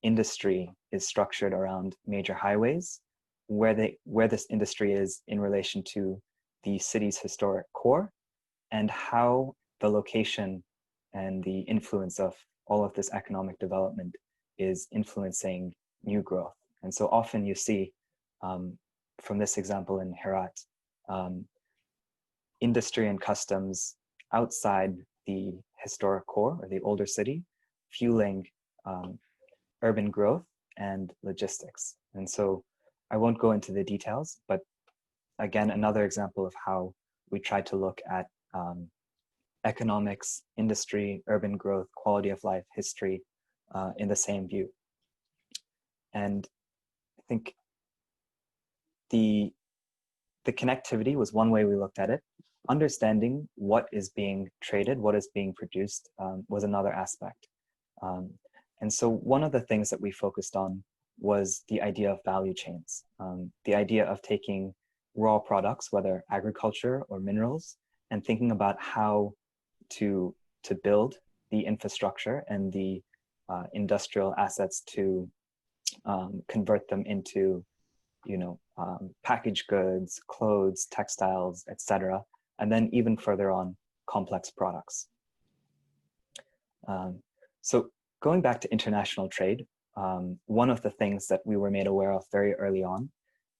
industry is structured around major highways, where this industry is in relation to the city's historic core, and how the location and the influence of all of this economic development is influencing new growth. And so often you see, from this example in Herat, industry and customs outside the historic core or the older city, fueling urban growth and logistics. And so I won't go into the details, but again, another example of how we try to look at economics, industry, urban growth, quality of life, history in the same view. And I think the connectivity was one way we looked at it. Understanding what is being traded, what is being produced was another aspect. And so one of the things that we focused on was the idea of value chains, the idea of taking raw products, whether agriculture or minerals, and thinking about how to build the infrastructure and the industrial assets to convert them into, packaged goods, clothes, textiles, etc., and then even further on, complex products. So going back to international trade, one of the things that we were made aware of very early on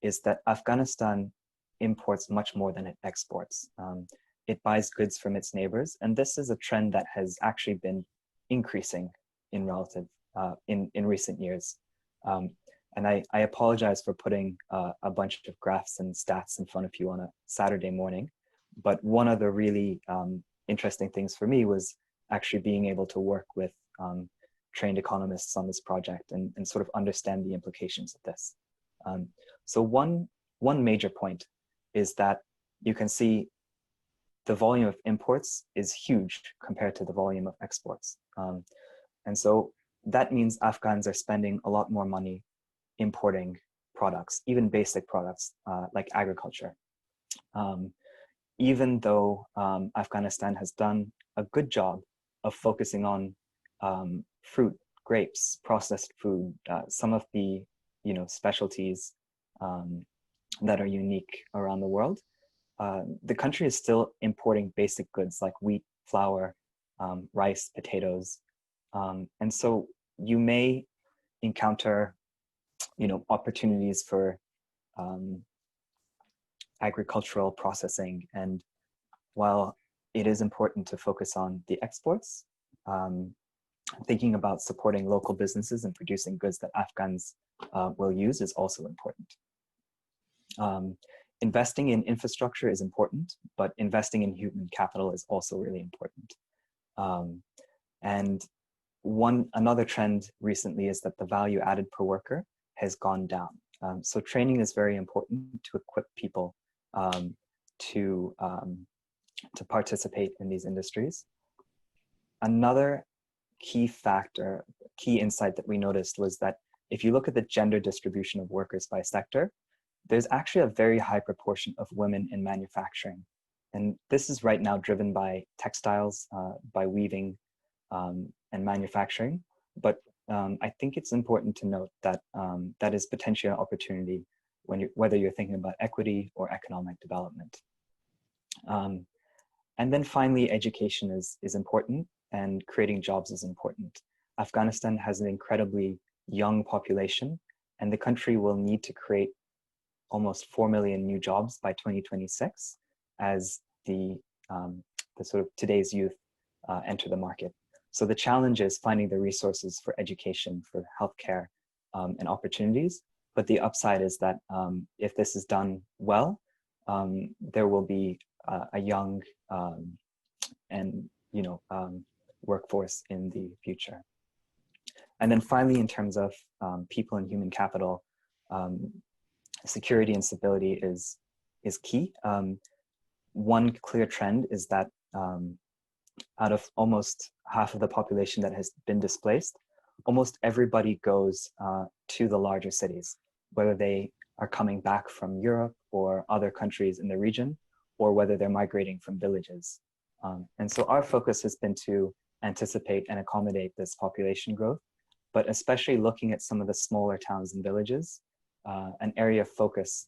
is that Afghanistan imports much more than it exports. It buys goods from its neighbors, and this is a trend that has actually been increasing in recent years. And I apologize for putting a bunch of graphs and stats in front of you on a Saturday morning, but one of the really interesting things for me was actually being able to work with trained economists on this project and sort of understand the implications of this. So one major point is that you can see the volume of imports is huge compared to the volume of exports. And so that means Afghans are spending a lot more money importing products, even basic products like agriculture. Even though Afghanistan has done a good job of focusing on fruit, grapes, processed food, some of the specialties that are unique around the world, the country is still importing basic goods like wheat, flour, rice, potatoes. And so you may encounter opportunities for agricultural processing. And while it is important to focus on the exports, thinking about supporting local businesses and producing goods that Afghans will use is also important. Investing in infrastructure is important, but investing in human capital is also really important. And another trend recently is that the value added per worker has gone down. So training is very important to equip people to participate in these industries. Another key factor, key insight that we noticed was that if you look at the gender distribution of workers by sector, there's actually a very high proportion of women in manufacturing. And this is right now driven by textiles, by weaving and manufacturing. But I think it's important to note that that is potentially an opportunity whether you're thinking about equity or economic development. And then finally, education is important, and creating jobs is important. Afghanistan has an incredibly young population, and the country will need to create almost 4 million new jobs by 2026 as the sort of today's youth enter the market. So the challenge is finding the resources for education, for healthcare, and opportunities. But the upside is that if this is done well, there will be a young and workforce in the future. And then finally, in terms of people and human capital, security and stability is key. One clear trend is that out of almost half of the population that has been displaced, almost everybody goes to the larger cities, whether they are coming back from Europe or other countries in the region, or whether they're migrating from villages. And so our focus has been to anticipate and accommodate this population growth, but especially looking at some of the smaller towns and villages, an area of focus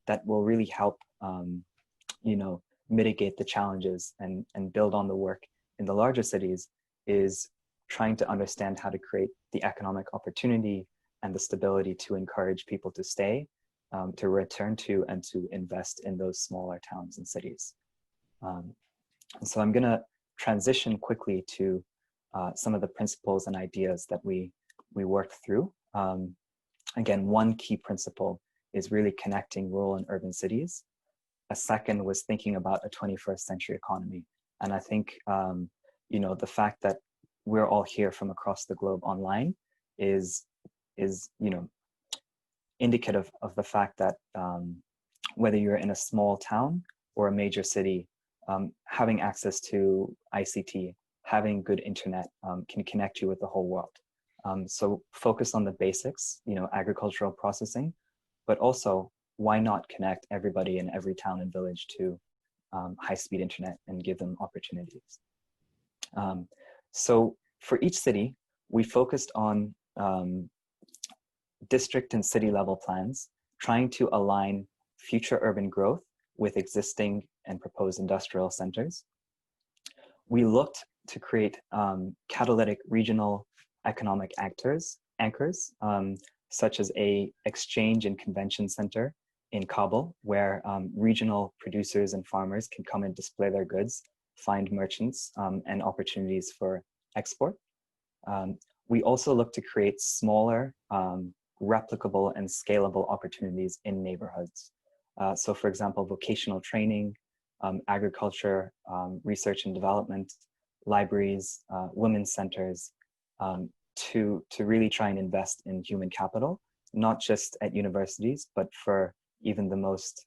that will really help mitigate the challenges and build on the work in the larger cities is trying to understand how to create the economic opportunity and the stability to encourage people to stay, to return to, and to invest in those smaller towns and cities. So I'm gonna transition quickly to some of the principles and ideas that we worked through. Again, one key principle is really connecting rural and urban cities. A second was thinking about a 21st century economy. And I think, the fact that we're all here from across the globe online is indicative of the fact that whether you're in a small town or a major city, having access to ICT, having good internet can connect you with the whole world. So focus on the basics, agricultural processing, but also why not connect everybody in every town and village to high-speed internet and give them opportunities. So for each city, we focused on district and city level plans, trying to align future urban growth with existing and proposed industrial centers. We looked to create catalytic regional economic anchors, such as a exchange and convention center in Kabul, where regional producers and farmers can come and display their goods, find merchants and opportunities for export. We also look to create smaller, replicable and scalable opportunities in neighborhoods. So for example, vocational training, agriculture, research and development, libraries, women's centers, to really try and invest in human capital, not just at universities, but for even the most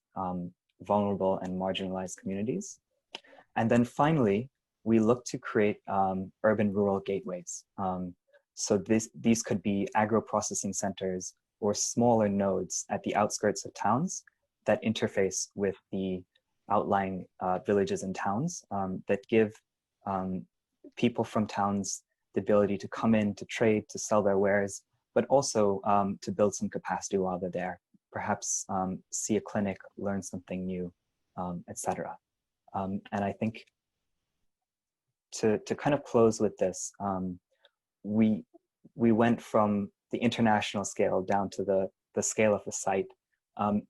vulnerable and marginalized communities. And then finally, we look to create urban-rural gateways. So these could be agro-processing centers or smaller nodes at the outskirts of towns that interface with the outlying villages and towns that give people from towns the ability to come in, to trade, to sell their wares, but also to build some capacity while they're there, perhaps see a clinic, learn something new, etc. And I think to kind of close with this, we went from the international scale down to the scale of the site,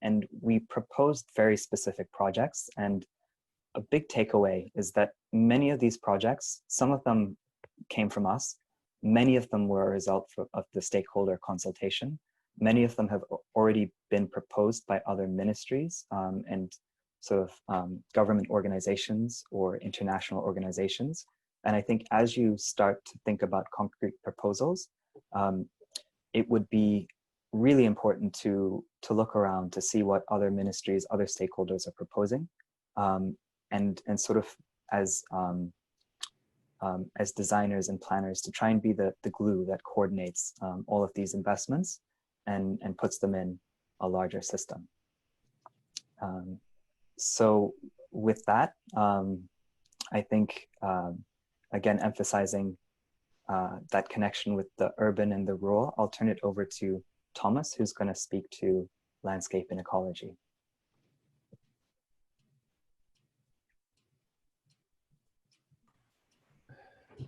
and we proposed very specific projects. And a big takeaway is that many of these projects, some of them came from us, many of them were a result of the stakeholder consultation. Many of them have already been proposed by other ministries and sort of government organizations or international organizations. And I think as you start to think about concrete proposals, it would be really important to look around to see what other ministries, other stakeholders are proposing, and sort of as designers and planners to try and be the glue that coordinates all of these investments and puts them in a larger system. So with that, I think, again, emphasizing that connection with the urban and the rural, I'll turn it over to Thomas, who's going to speak to landscape and ecology.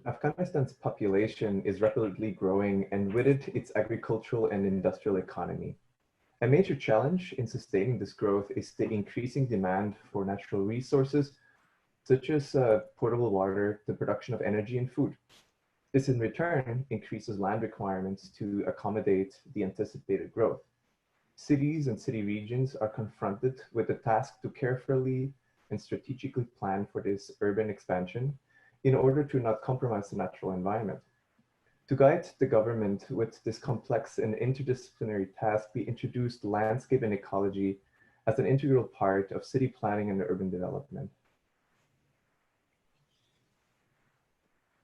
Afghanistan's population is rapidly growing, and with it, its agricultural and industrial economy. A major challenge in sustaining this growth is the increasing demand for natural resources, such as potable water, the production of energy and food. This in return increases land requirements to accommodate the anticipated growth. Cities and city regions are confronted with the task to carefully and strategically plan for this urban expansion in order to not compromise the natural environment. To guide the government with this complex and interdisciplinary task, we introduced landscape and ecology as an integral part of city planning and urban development.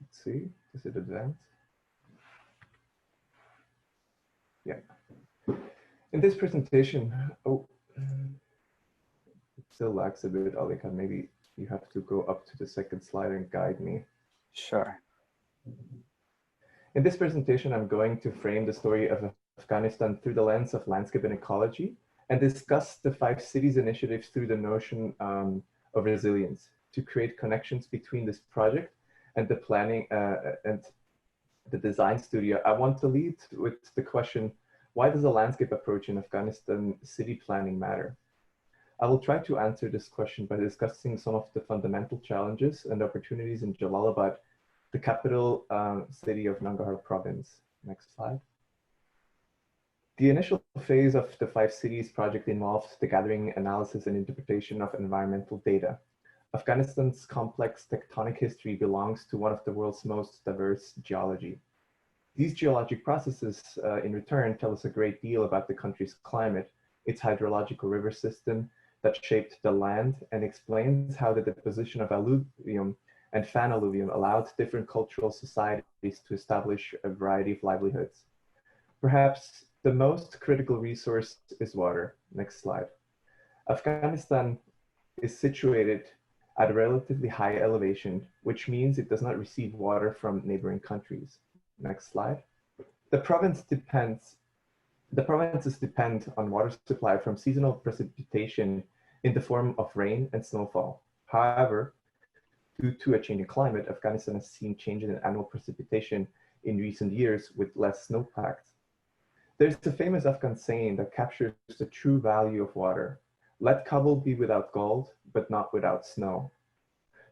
Let's see, does it advance? Yeah. In this presentation, it still lags a bit, Alykhan. Maybe you have to go up to the second slide and guide me. Sure. In this presentation, I'm going to frame the story of Afghanistan through the lens of landscape and ecology and discuss the 5 cities initiatives through the notion of resilience to create connections between this project and the planning and the design studio. I want to lead with the question, why does a landscape approach in Afghanistan city planning matter? I will try to answer this question by discussing some of the fundamental challenges and opportunities in Jalalabad, the capital city of Nangarhar province. Next slide. The initial phase of the 5 cities project involved the gathering, analysis, and interpretation of environmental data. Afghanistan's complex tectonic history belongs to one of the world's most diverse geology. These geologic processes, in return, tell us a great deal about the country's climate, its hydrological river system that shaped the land, and explains how the deposition of alluvium and fan alluvium allowed different cultural societies to establish a variety of livelihoods. Perhaps the most critical resource is water. Next slide. Afghanistan is situated at a relatively high elevation, which means it does not receive water from neighboring countries. Next slide. The provinces depend on water supply from seasonal precipitation in the form of rain and snowfall. However, due to a changing climate, Afghanistan has seen changes in annual precipitation in recent years with less snowpacks. There's a famous Afghan saying that captures the true value of water. Let Kabul be without gold, but not without snow.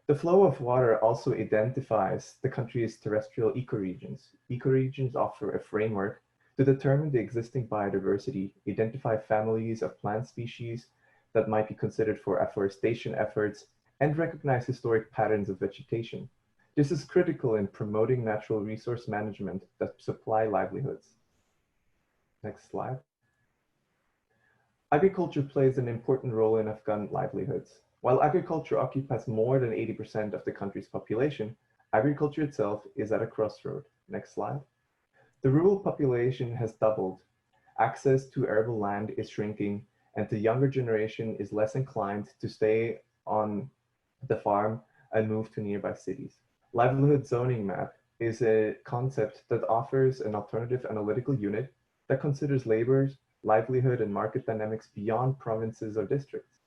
The flow of water also identifies the country's terrestrial ecoregions. Ecoregions offer a framework to determine the existing biodiversity, identify families of plant species that might be considered for afforestation efforts, and recognize historic patterns of vegetation. This is critical in promoting natural resource management that supply livelihoods. Next slide. Agriculture plays an important role in Afghan livelihoods. While agriculture occupies more than 80% of the country's population, agriculture itself is at a crossroad. Next slide. The rural population has doubled. Access to arable land is shrinking, and the younger generation is less inclined to stay on the farm and move to nearby cities. Livelihood zoning map is a concept that offers an alternative analytical unit that considers labor, livelihood, and market dynamics beyond provinces or districts.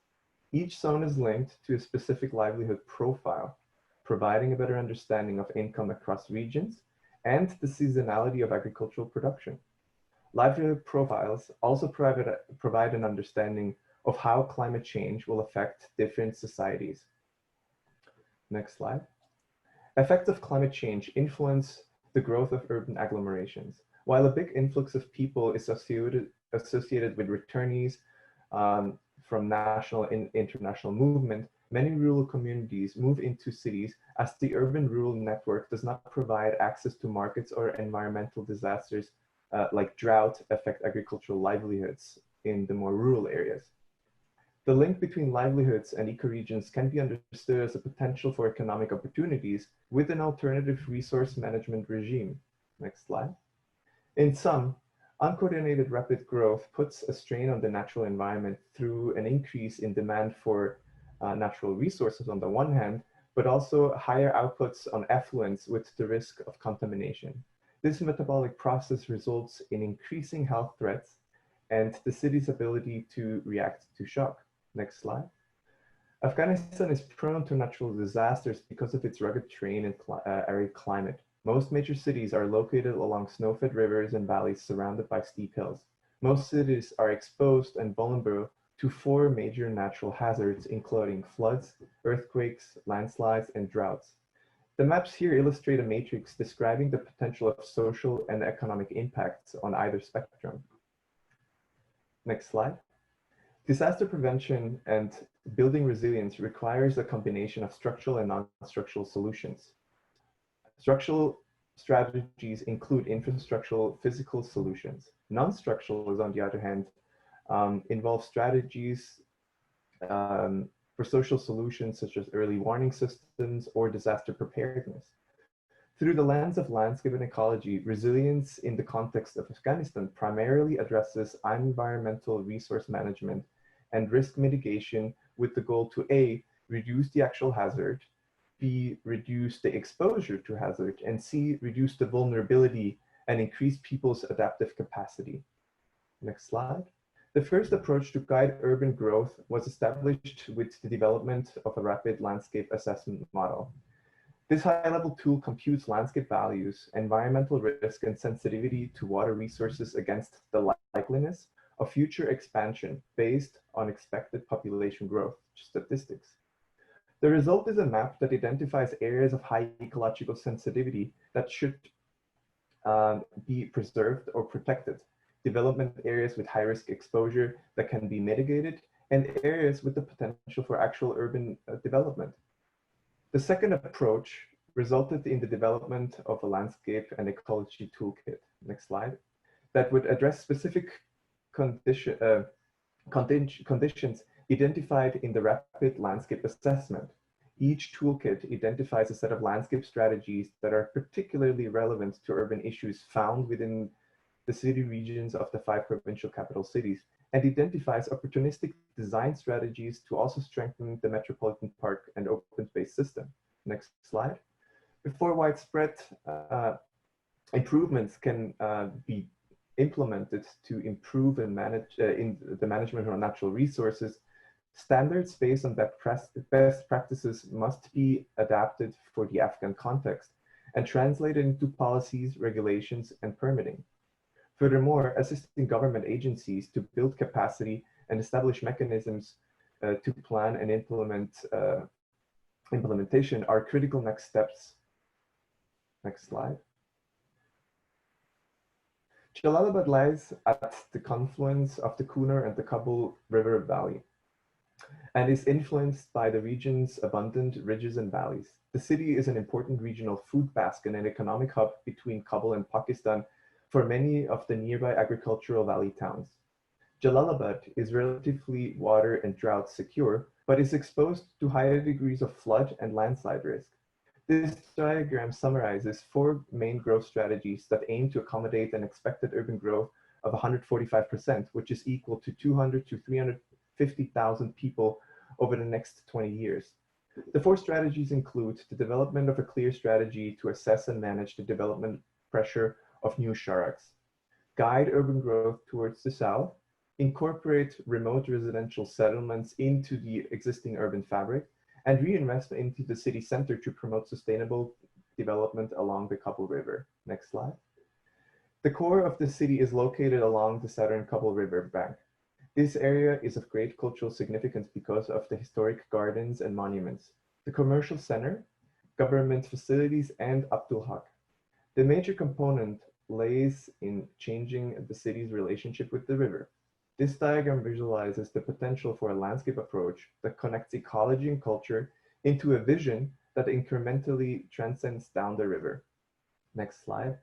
Each zone is linked to a specific livelihood profile, providing a better understanding of income across regions and the seasonality of agricultural production. Livelihood profiles also provide an understanding of how climate change will affect different societies. Next slide. Effects of climate change influence the growth of urban agglomerations. While a big influx of people is associated with returnees from national and international movement, many rural communities move into cities as the urban-rural network does not provide access to markets, or environmental disasters like drought affect agricultural livelihoods in the more rural areas. The link between livelihoods and ecoregions can be understood as a potential for economic opportunities with an alternative resource management regime. Next slide. In sum, uncoordinated rapid growth puts a strain on the natural environment through an increase in demand for natural resources on the one hand, but also higher outputs on effluents with the risk of contamination. This metabolic process results in increasing health threats and the city's ability to react to shock. Next slide. Afghanistan is prone to natural disasters because of its rugged terrain and arid climate. Most major cities are located along snow-fed rivers and valleys surrounded by steep hills. Most cities are exposed and vulnerable to 4 major natural hazards, including floods, earthquakes, landslides, and droughts. The maps here illustrate a matrix describing the potential of social and economic impacts on either spectrum. Next slide. Disaster prevention and building resilience requires a combination of structural and non-structural solutions. Structural strategies include infrastructural physical solutions. Non-structural, on the other hand, involve strategies for social solutions such as early warning systems or disaster preparedness. Through the lens of landscape and ecology, resilience in the context of Afghanistan primarily addresses environmental resource management and risk mitigation with the goal to A, reduce the actual hazard, B, reduce the exposure to hazard, and C, reduce the vulnerability and increase people's adaptive capacity. Next slide. The first approach to guide urban growth was established with the development of a rapid landscape assessment model. This high-level tool computes landscape values, environmental risk, and sensitivity to water resources against the likeliness of future expansion based on expected population growth statistics. The result is a map that identifies areas of high ecological sensitivity that should be preserved or protected, development areas with high-risk exposure that can be mitigated, and areas with the potential for actual urban development. The second approach resulted in the development of a landscape and ecology toolkit, next slide, that would address specific conditions identified in the rapid landscape assessment. Each toolkit identifies a set of landscape strategies that are particularly relevant to urban issues found within the city regions of the 5 provincial capital cities, and identifies opportunistic design strategies to also strengthen the metropolitan park and open space system. Next slide. Before widespread improvements can be implemented to improve and manage in the management of natural resources, standards based on best practices must be adapted for the Afghan context and translated into policies, regulations, and permitting. Furthermore, assisting government agencies to build capacity and establish mechanisms to plan and implementation are critical next steps. Next slide. Jalalabad lies at the confluence of the Kunar and the Kabul River Valley and is influenced by the region's abundant ridges and valleys. The city is an important regional food basket and an economic hub between Kabul and Pakistan for many of the nearby agricultural valley towns. Jalalabad is relatively water and drought secure, but is exposed to higher degrees of flood and landslide risk. This diagram summarizes 4 main growth strategies that aim to accommodate an expected urban growth of 145%, which is equal to 200 to 350,000 people over the next 20 years. The 4 strategies include the development of a clear strategy to assess and manage the development pressure of new sharaks, guide urban growth towards the south, incorporate remote residential settlements into the existing urban fabric, and reinvest into the city center to promote sustainable development along the Kabul River. Next slide. The core of the city is located along the southern Kabul River bank. This area is of great cultural significance because of the historic gardens and monuments, the commercial center, government facilities, and Abdul Haq. The major component lays in changing the city's relationship with the river. This diagram visualizes the potential for a landscape approach that connects ecology and culture into a vision that incrementally transcends down the river. Next slide.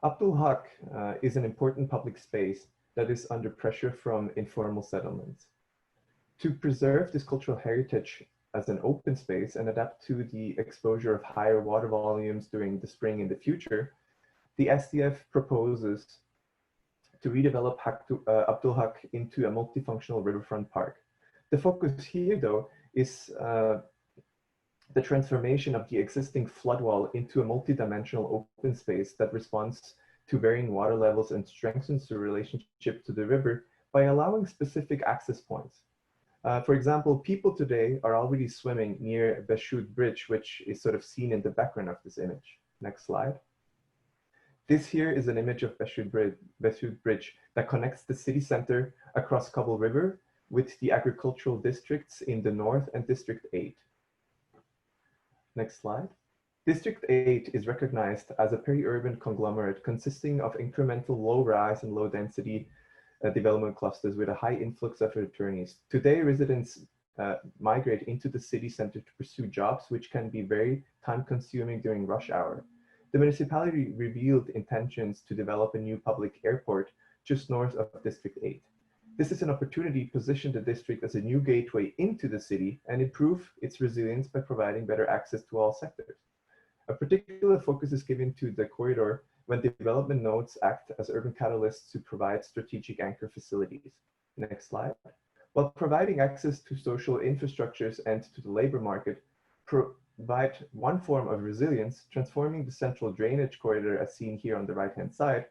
Abdul Haq is an important public space that is under pressure from informal settlements. To preserve this cultural heritage as an open space and adapt to the exposure of higher water volumes during the spring in the future, the SDF proposes to redevelop Abdul Haq into a multifunctional riverfront park. The focus here, though, is the transformation of the existing flood wall into a multidimensional open space that responds to varying water levels and strengthens the relationship to the river by allowing specific access points. For example, people today are already swimming near Massoud Bridge, which is sort of seen in the background of this image. Next slide. This here is an image of Massoud Bridge that connects the city center across Kabul River with the agricultural districts in the north and District 8. Next slide. District 8 is recognized as a peri-urban conglomerate consisting of incremental low-rise and low-density development clusters with a high influx of returnees. Today, residents migrate into the city center to pursue jobs, which can be very time-consuming during rush hour. The municipality revealed intentions to develop a new public airport just north of District 8. This is an opportunity to position the district as a new gateway into the city and improve its resilience by providing better access to all sectors. A particular focus is given to the corridor when development nodes act as urban catalysts to provide strategic anchor facilities. Next slide. While providing access to social infrastructures and to the labor market provide one form of resilience, transforming the central drainage corridor as seen here on the right-hand side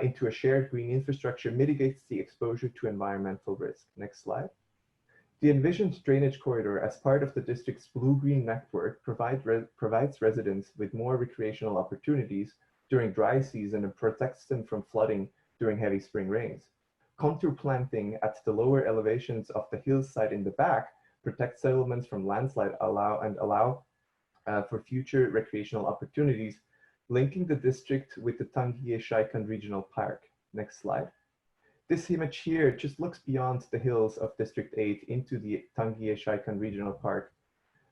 into a shared green infrastructure mitigates the exposure to environmental risk. Next slide. The envisioned drainage corridor as part of the district's blue-green network provides residents with more recreational opportunities during dry season and protects them from flooding during heavy spring rains. Contour planting at the lower elevations of the hillside in the back protects settlements from landslide allow for future recreational opportunities, linking the district with the Tangier-Shaikan Regional Park. Next slide. This image here just looks beyond the hills of District 8 into the Tangier-Shaikan Regional Park,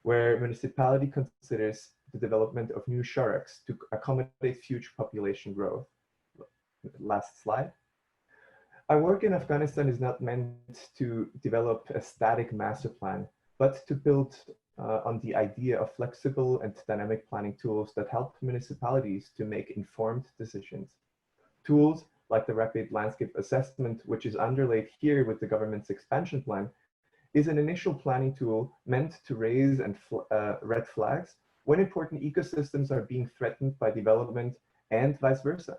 where municipality considers the development of new sharaks to accommodate future population growth. Last slide. Our work in Afghanistan is not meant to develop a static master plan, but to build on the idea of flexible and dynamic planning tools that help municipalities to make informed decisions. Tools like the rapid landscape assessment, which is underlaid here with the government's expansion plan, is an initial planning tool meant to raise red flags when important ecosystems are being threatened by development and vice versa.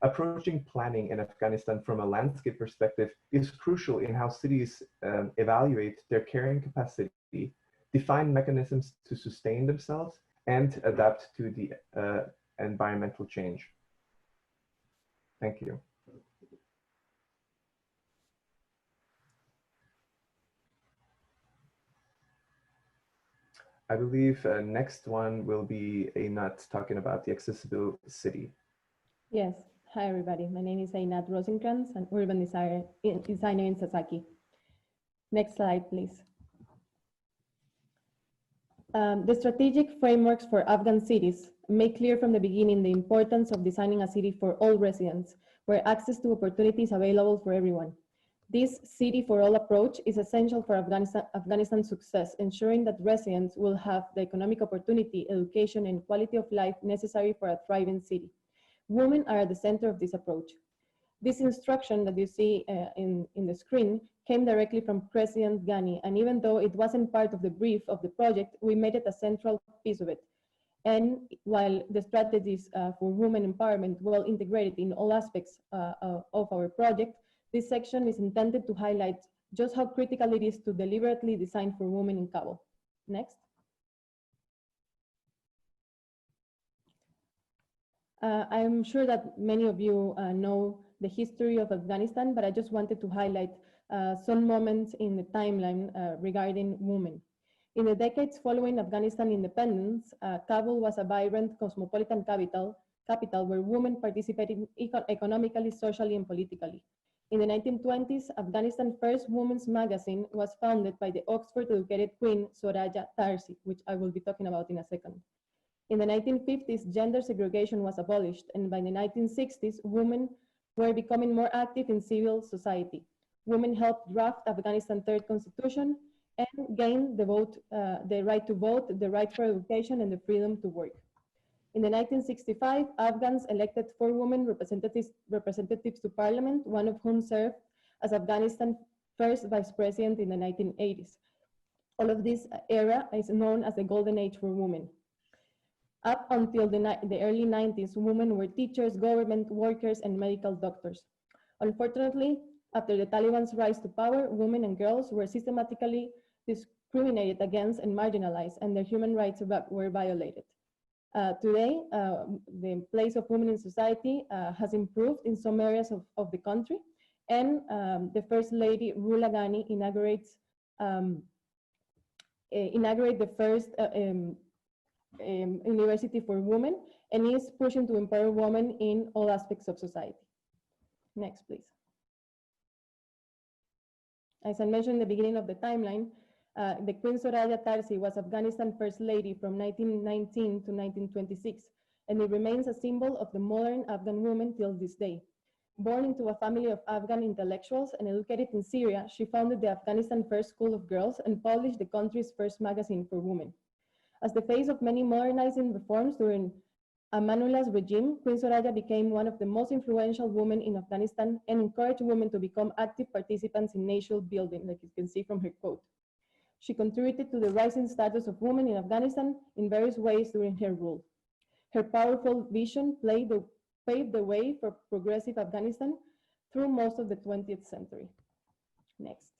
Approaching planning in Afghanistan from a landscape perspective is crucial in how cities evaluate their carrying capacity, define mechanisms to sustain themselves, and adapt to the environmental change. Thank you. I believe next one will be Einat talking about the accessible city. Yes. Hi, everybody. My name is Einat Rosenkrantz, an urban designer in Sasaki. Next slide, please. The strategic frameworks for Afghan cities make clear from the beginning the importance of designing a city for all residents, where access to opportunities available for everyone. This city for all approach is essential for Afghanistan's success, ensuring that residents will have the economic opportunity, education, and quality of life necessary for a thriving city. Women are at the center of this approach. This instruction that you see in the screen came directly from President Ghani, and even though it wasn't part of the brief of the project, we made it a central piece of it. And while the strategies for women empowerment well integrated in all aspects of our project, this section is intended to highlight just how critical it is to deliberately design for women in Kabul. Next. I'm sure that many of you know the history of Afghanistan, but I just wanted to highlight some moments in the timeline regarding women. In the decades following Afghanistan independence, Kabul was a vibrant cosmopolitan capital where women participated economically, socially, and politically. In the 1920s, Afghanistan's first women's magazine was founded by the Oxford-educated Queen Soraya Tarsi, which I will be talking about in a second. In the 1950s, gender segregation was abolished, and by the 1960s, women were becoming more active in civil society. Women helped draft Afghanistan's third constitution and gained the right to vote, the right for education, and the freedom to work. In the 1965, Afghans elected 4 women representatives to parliament, one of whom served as Afghanistan's first vice president in the 1980s. All of this era is known as the golden age for women. Up until the early 90s, women were teachers, government workers, and medical doctors. Unfortunately, after the Taliban's rise to power, women and girls were systematically discriminated against and marginalized, and their human rights were violated. Today, the place of women in society has improved in some areas of the country, and the First Lady, Rühl inaugurates the first university for women, and is pushing to empower women in all aspects of society. Next, please. As I mentioned in the beginning of the timeline, the Queen Soraya Tarsi was Afghanistan's First Lady from 1919 to 1926, and it remains a symbol of the modern Afghan woman till this day. Born into a family of Afghan intellectuals and educated in Syria, she founded the Afghanistan First School of Girls and published the country's first magazine for women. As the face of many modernizing reforms during Amanullah's regime, Queen Soraya became one of the most influential women in Afghanistan and encouraged women to become active participants in nation building, like you can see from her quote. She contributed to the rising status of women in Afghanistan in various ways during her rule. Her powerful vision paved the way for progressive Afghanistan through most of the 20th century. Next.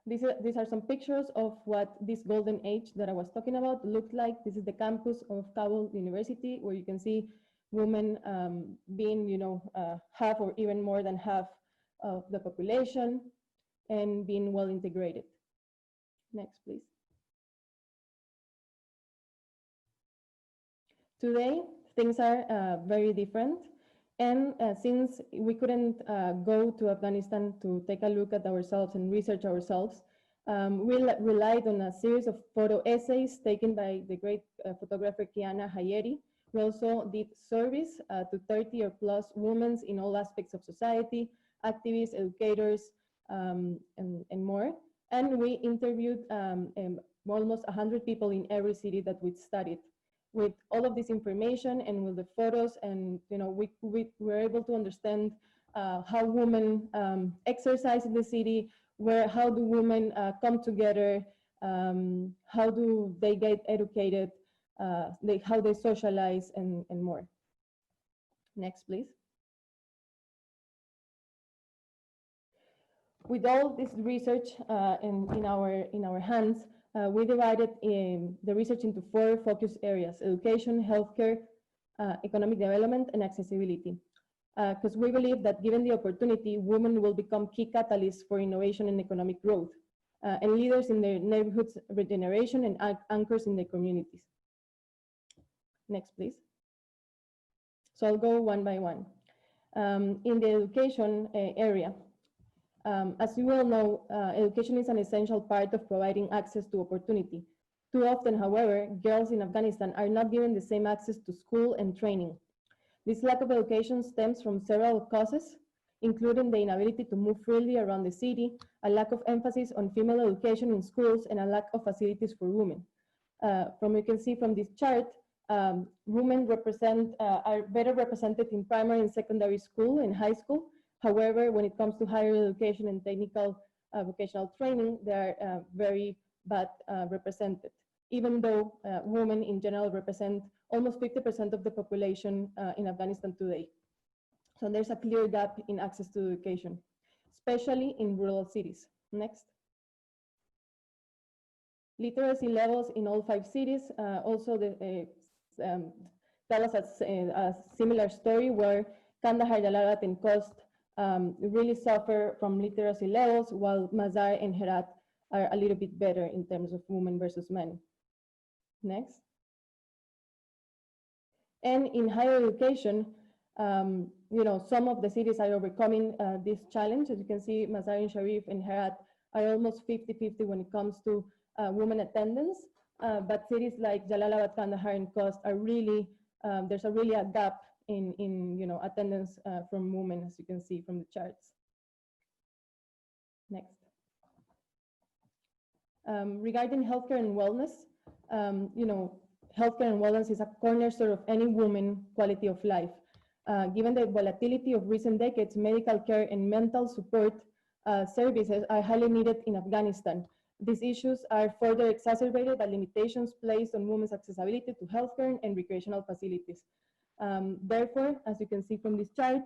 These are some pictures of what this golden age that I was talking about looked like. This is the campus of Kabul University, where you can see women being, half or even more than half of the population and being well integrated. Next, please. Today, things are very different. And since we couldn't go to Afghanistan to take a look at ourselves and research ourselves, we relied on a series of photo essays taken by the great photographer Kiana Hayeri. We also did surveys to 30 or plus women in all aspects of society, activists, educators, and more. And we interviewed almost 100 people in every city that we studied. With all of this information and with the photos, and we were able to understand how women exercise in the city, how do women come together, how do they get educated, how they socialize, and more. Next, please. With all this research in our hands, we divided the research into 4 focus areas: education, healthcare, economic development, and accessibility. Because we believe that given the opportunity, women will become key catalysts for innovation and economic growth, and leaders in their neighborhoods' regeneration and anchors in their communities. Next, please. So I'll go one by one. In the education area, as you all know, education is an essential part of providing access to opportunity. Too often, however, girls in Afghanistan are not given the same access to school and training. This lack of education stems from several causes, including the inability to move freely around the city, a lack of emphasis on female education in schools, and a lack of facilities for women. You can see from this chart, women are better represented in primary and secondary school and high school. However, when it comes to higher education and technical vocational training, they are very bad represented, even though women in general represent almost 50% of the population in Afghanistan today. So there's a clear gap in access to education, especially in rural cities. Next. Literacy levels in all 5 cities also tell us a similar story, where Kandahar, Jalalabad, and Khost really suffer from literacy levels, while Mazar and Herat are a little bit better in terms of women versus men. Next. And in higher education, some of the cities are overcoming this challenge. As you can see, Mazar and Sharif and Herat are almost 50-50 when it comes to women attendance. But cities like Jalalabad, Kandahar, and Khost are really, there's really a gap in attendance from women, as you can see from the charts. Next. Regarding healthcare and wellness, healthcare and wellness is a cornerstone of any woman's quality of life. Given the volatility of recent decades, medical care and mental support services are highly needed in Afghanistan. These issues are further exacerbated by limitations placed on women's accessibility to healthcare and recreational facilities. Therefore, as you can see from this chart,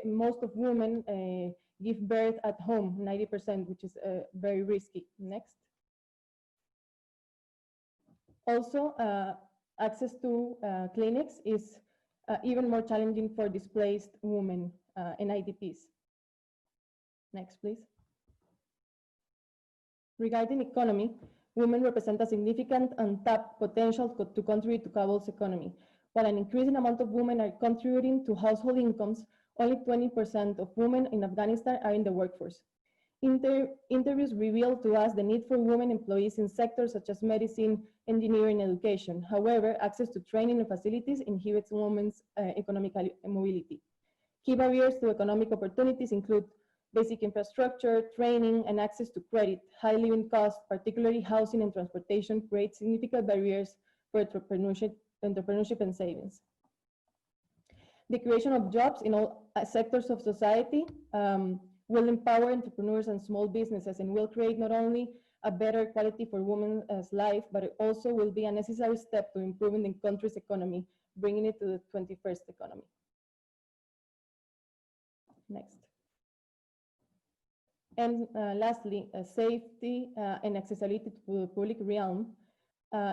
most of women give birth at home, 90%, which is very risky. Next. Also, access to clinics is even more challenging for displaced women and IDPs. Next, please. Regarding economy, women represent a significant untapped potential to contribute to Kabul's economy. While an increasing amount of women are contributing to household incomes, only 20% of women in Afghanistan are in the workforce. Interviews reveal to us the need for women employees in sectors such as medicine, engineering, and education. However, access to training and facilities inhibits women's economic mobility. Key barriers to economic opportunities include basic infrastructure, training, and access to credit. High living costs, particularly housing and transportation, create significant barriers for entrepreneurship and savings. The creation of jobs in all sectors of society will empower entrepreneurs and small businesses and will create not only a better quality for women's life, but it also will be a necessary step to improving the country's economy, bringing it to the 21st economy. Next. And lastly, safety and accessibility to the public realm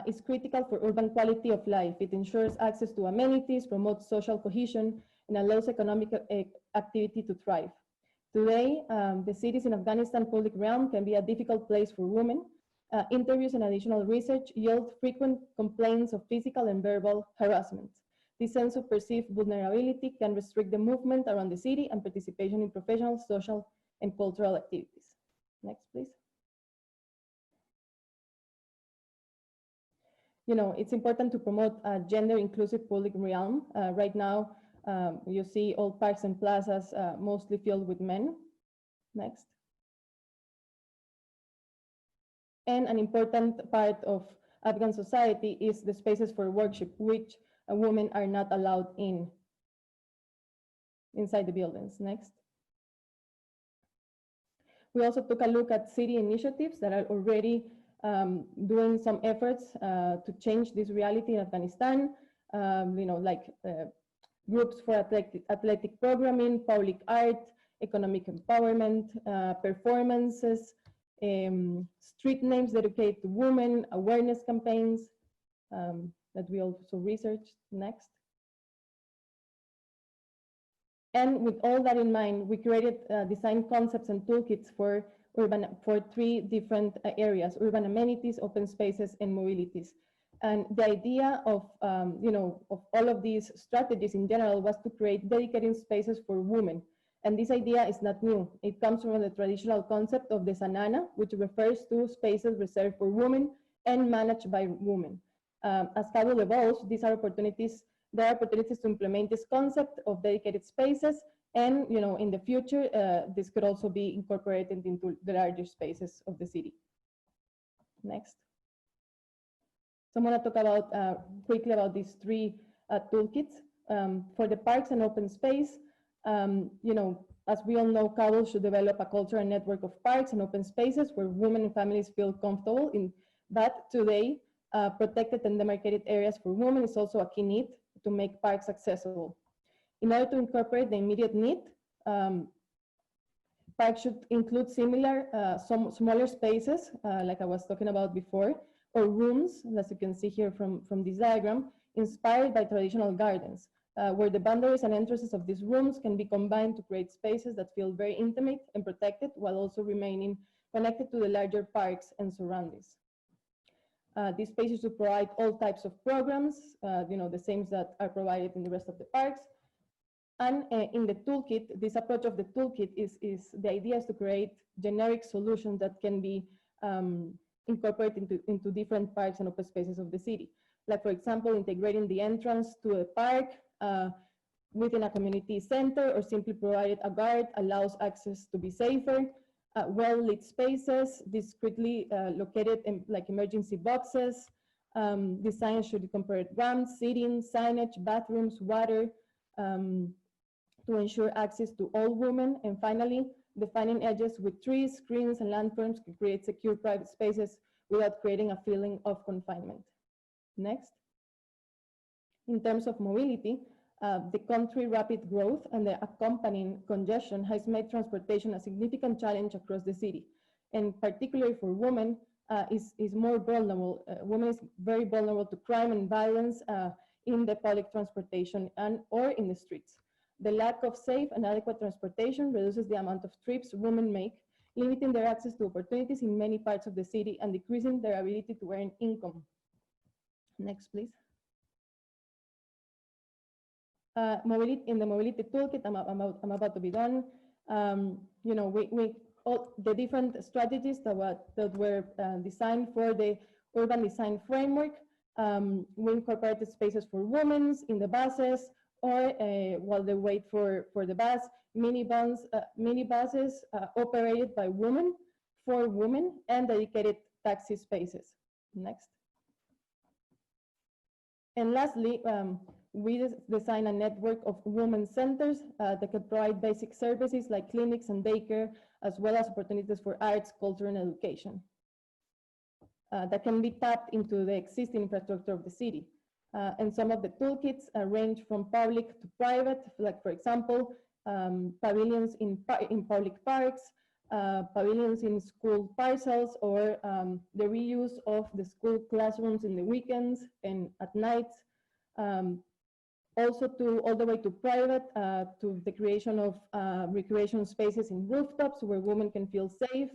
is critical for urban quality of life. It ensures access to amenities, promotes social cohesion, and allows economic activity to thrive. Today, the cities in Afghanistan public realm can be a difficult place for women. Interviews and additional research yield frequent complaints of physical and verbal harassment. This sense of perceived vulnerability can restrict the movement around the city and participation in professional, social, and cultural activities. Next, please. You know, it's important to promote a gender-inclusive public realm. Right now, you see all parks and plazas mostly filled with men. Next. And an important part of Afghan society is the spaces for worship, which women are not allowed inside the buildings. Next. We also took a look at city initiatives that are already doing some efforts to change this reality in Afghanistan, you know, like groups for athletic programming, public art, economic empowerment, performances, street names dedicated to women, awareness campaigns that we also researched. Next. And with all that in mind, we created design concepts and toolkits for three different areas: urban amenities, open spaces, and mobilities. And the idea of, you know, of all of these strategies in general was to create dedicated spaces for women. And this idea is not new. It comes from the traditional concept of the sanana, which refers to spaces reserved for women and managed by women. As Kabul evolves, these are opportunities. There are opportunities to implement this concept of dedicated spaces, and you know, in the future, this could also be incorporated into the larger spaces of the city. Next. So I'm going to talk about quickly about these three toolkits for the parks and open space. You know, as we all know, Kabul should develop a cultural network of parks and open spaces where women and families feel comfortable in. But today, protected and demarcated areas for women is also a key need to make parks accessible. In order to incorporate the immediate need, parks should include similar, some smaller spaces, like I was talking about before, or rooms, as you can see here from this diagram, inspired by traditional gardens, where the boundaries and entrances of these rooms can be combined to create spaces that feel very intimate and protected, while also remaining connected to the larger parks and surroundings. These spaces will provide all types of programs, you know, the same that are provided in the rest of the parks. And in the toolkit, this approach of the toolkit is the idea is to create generic solutions that can be incorporated into different parks and open spaces of the city. Like, for example, integrating the entrance to a park within a community center, or simply provided a guard allows access to be safer. Well-lit spaces, discreetly located in like emergency boxes. Design should incorporate ramps, seating, signage, bathrooms, water, to ensure access to all women. And finally, defining edges with trees, screens, and landforms to create secure private spaces without creating a feeling of confinement. Next. In terms of mobility, the country's rapid growth and the accompanying congestion has made transportation a significant challenge across the city, and particularly for women, is more vulnerable. Women is very vulnerable to crime and violence in the public transportation or in the streets. The lack of safe and adequate transportation reduces the amount of trips women make, limiting their access to opportunities in many parts of the city and decreasing their ability to earn income. Next, please. Mobility, in the mobility toolkit, I'm about to be done. You know, all the different strategies that were designed for the urban design framework. We incorporated spaces for women in the buses, or while they wait for the bus, minibuses operated by women, for women, and dedicated taxi spaces. Next. And lastly, we design a network of women's centers that could provide basic services like clinics and daycare, as well as opportunities for arts, culture, and education that can be tapped into the existing infrastructure of the city. And some of the toolkits range from public to private, like for example, pavilions in public parks, pavilions in school parcels, or the reuse of the school classrooms in the weekends and at nights. Also all the way to private, to the creation of recreation spaces in rooftops where women can feel safe,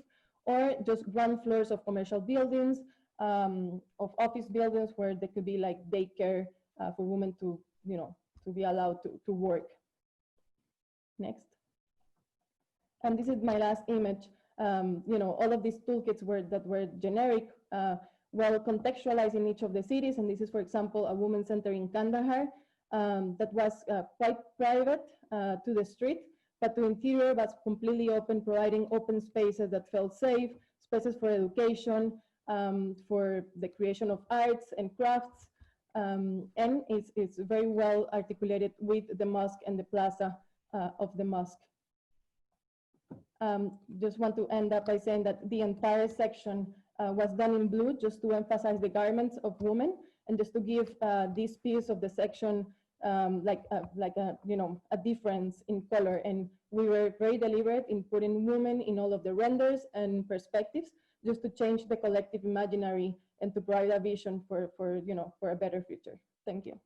or just ground floors of commercial buildings, of office buildings where there could be like daycare for women to, you know, to be allowed to work. Next. And this is my last image. You know, all of these toolkits that were generic, well contextualized in each of the cities. And this is, for example, a women's center in Kandahar that was quite private to the street, but the interior was completely open, providing open spaces that felt safe, spaces for education, for the creation of arts and crafts, and it's very well articulated with the mosque and the plaza of the mosque. Just want to end up by saying that the entire section was done in blue just to emphasize the garments of women, and just to give this piece of the section like a you know, a difference in color. And we were very deliberate in putting women in all of the renders and perspectives, just to change the collective imaginary and to provide a vision for you know, for a better future. Thank you.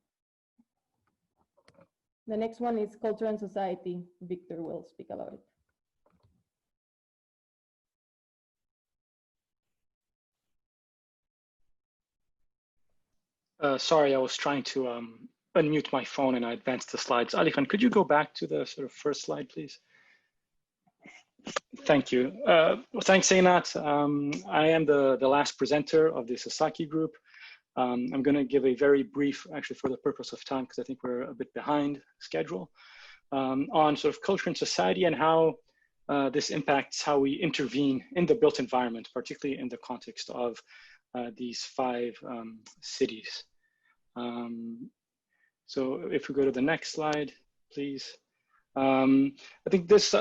The next one is culture and society. Victor will speak about it. Sorry, I was trying to unmute my phone and I advanced the slides. Alykhan, could you go back to the sort of first slide, please? Thank you. Well, thanks, Einat. I am the last presenter of the Sasaki group. I'm going to give a very brief, actually for the purpose of time, because I think we're a bit behind schedule, on sort of culture and society and how this impacts how we intervene in the built environment, particularly in the context of these 5 cities. So if we go to the next slide, please. I think this,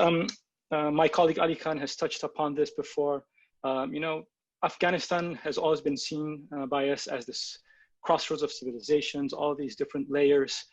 my colleague Alykhan has touched upon this before. You know, Afghanistan has always been seen by us as this crossroads of civilizations. All these different layers,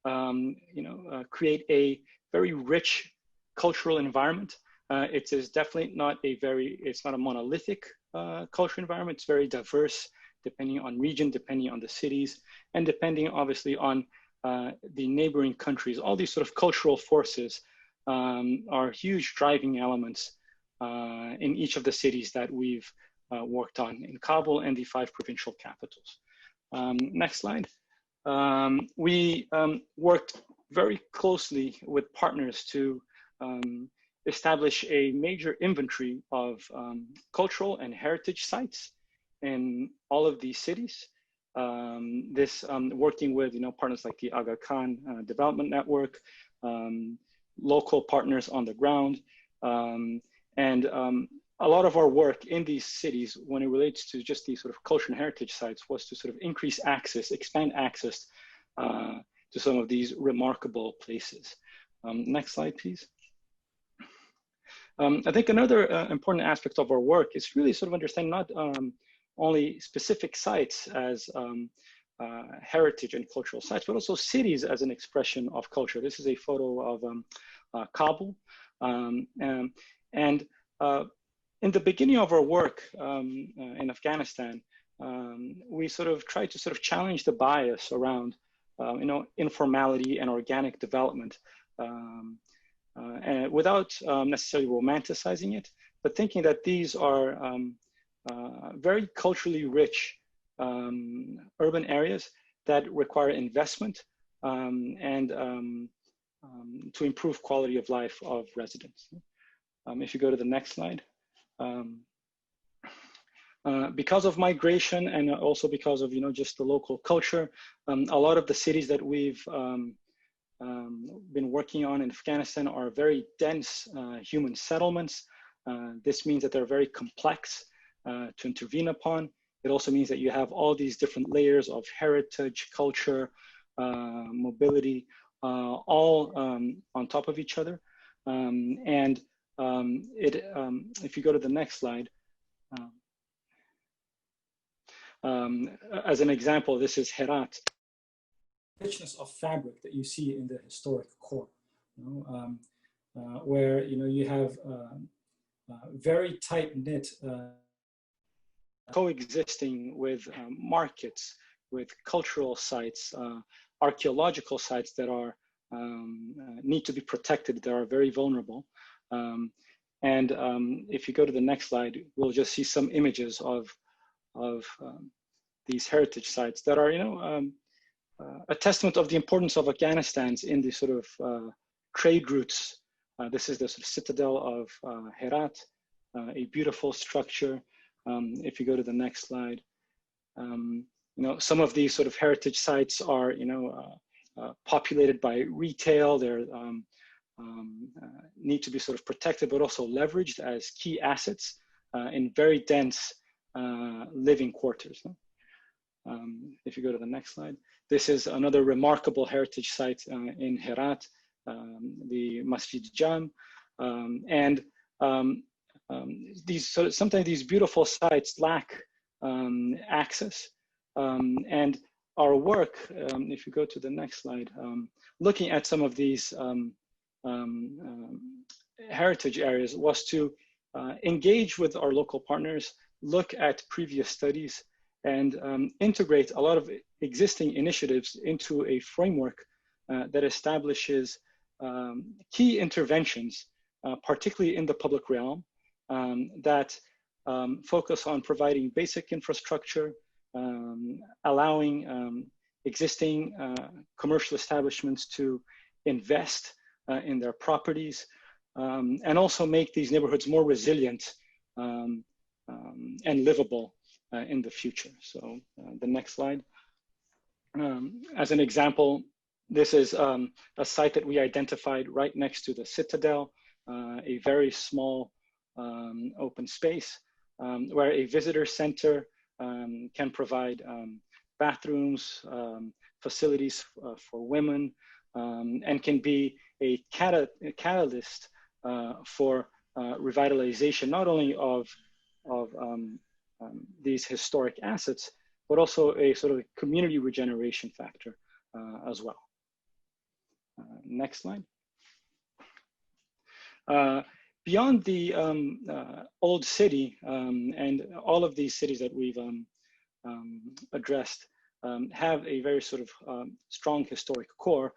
you know, create a very rich cultural environment. It is definitely not a it's not a monolithic cultural environment. It's very diverse, depending on region, depending on the cities, and depending obviously on the neighboring countries. All these sort of cultural forces are huge driving elements in each of the cities that we've worked on in Kabul and the 5 provincial capitals. Next slide. We worked very closely with partners to establish a major inventory of cultural and heritage sites in all of these cities. This working with, you know, partners like the AKAH Development Network, local partners on the ground, and a lot of our work in these cities, when it relates to just these sort of culture and heritage sites, was to sort of increase access, expand access to some of these remarkable places. Next slide, please. I think another important aspect of our work is really sort of understanding not only specific sites as heritage and cultural sites, but also cities as an expression of culture. This is a photo of Kabul. In the beginning of our work in Afghanistan, we sort of tried to sort of challenge the bias around, you know, informality and organic development, and without necessarily romanticizing it, but thinking that these are very culturally rich urban areas that require investment and to improve quality of life of residents. If you go to the next slide. Because of migration and also because of, you know, just the local culture, a lot of the cities that we've been working on in Afghanistan are very dense human settlements. This means that they're very complex to intervene upon. It also means that you have all these different layers of heritage, culture, mobility, all on top of each other. If you go to the next slide, as an example, this is Herat. Richness of fabric that you see in the historic core, you know, where, you know, you have very tight-knit coexisting with markets, with cultural sites, archaeological sites that are need to be protected, that are very vulnerable. If you go to the next slide, we'll just see some images of these heritage sites that are, you know, a testament of the importance of Afghanistan's in the sort of trade routes. This is the sort of citadel of Herat, a beautiful structure. If you go to the next slide, you know, some of these sort of heritage sites are, you know, populated by retail. They're need to be sort of protected, but also leveraged as key assets in very dense living quarters. If you go to the next slide, this is another remarkable heritage site in Herat, the Masjid Jam, sometimes these beautiful sites lack access, and our work, if you go to the next slide, looking at some of these heritage areas was to engage with our local partners, look at previous studies, and integrate a lot of existing initiatives into a framework that establishes key interventions, particularly in the public realm, that focus on providing basic infrastructure, allowing existing commercial establishments to invest in their properties, and also make these neighborhoods more resilient and livable in the future. So the next slide. As an example, this is a site that we identified right next to the citadel, a very small open space where a visitor center can provide bathrooms, facilities for women, and can be a catalyst for revitalization, not only of these historic assets, but also a sort of community regeneration factor as well. Next slide. Beyond the old city and all of these cities that we've addressed have a very sort of strong historic core.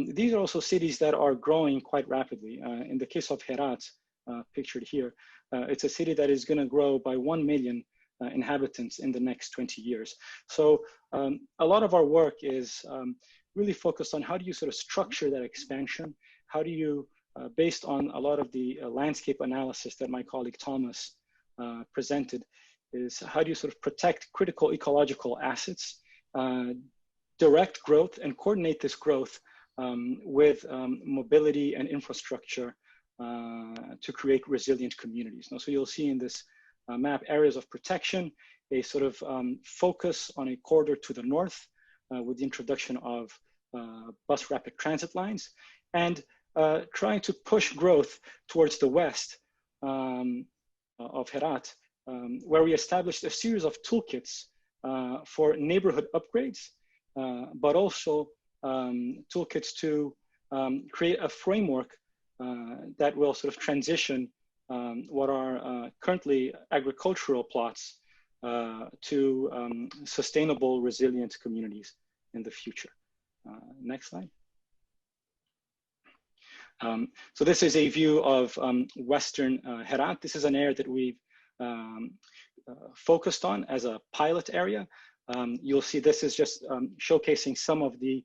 These are also cities that are growing quite rapidly. In the case of Herat, pictured here, it's a city that is going to grow by 1 million inhabitants in the next 20 years. So a lot of our work is really focused on how do you sort of structure that expansion? How do you, based on a lot of the landscape analysis that my colleague Thomas presented, is how do you sort of protect critical ecological assets, direct growth, and coordinate this growth with mobility and infrastructure to create resilient communities. So you'll see in this map areas of protection, a sort of focus on a corridor to the north with the introduction of bus rapid transit lines, and trying to push growth towards the west of Herat, where we established a series of toolkits for neighborhood upgrades, but also toolkits to create a framework that will sort of transition what are currently agricultural plots to sustainable, resilient communities in the future. Next slide. So this is a view of Western Herat. This is an area that we've focused on as a pilot area. You'll see this is just showcasing some of the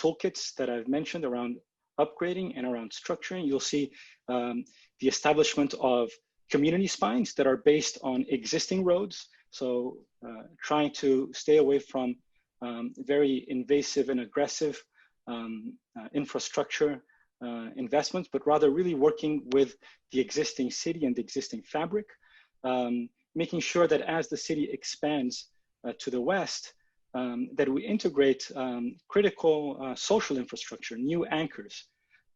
toolkits that I've mentioned around upgrading and around structuring. You'll see the establishment of community spines that are based on existing roads. So trying to stay away from very invasive and aggressive infrastructure investments, but rather really working with the existing city and the existing fabric, making sure that as the city expands to the west, that we integrate critical social infrastructure, new anchors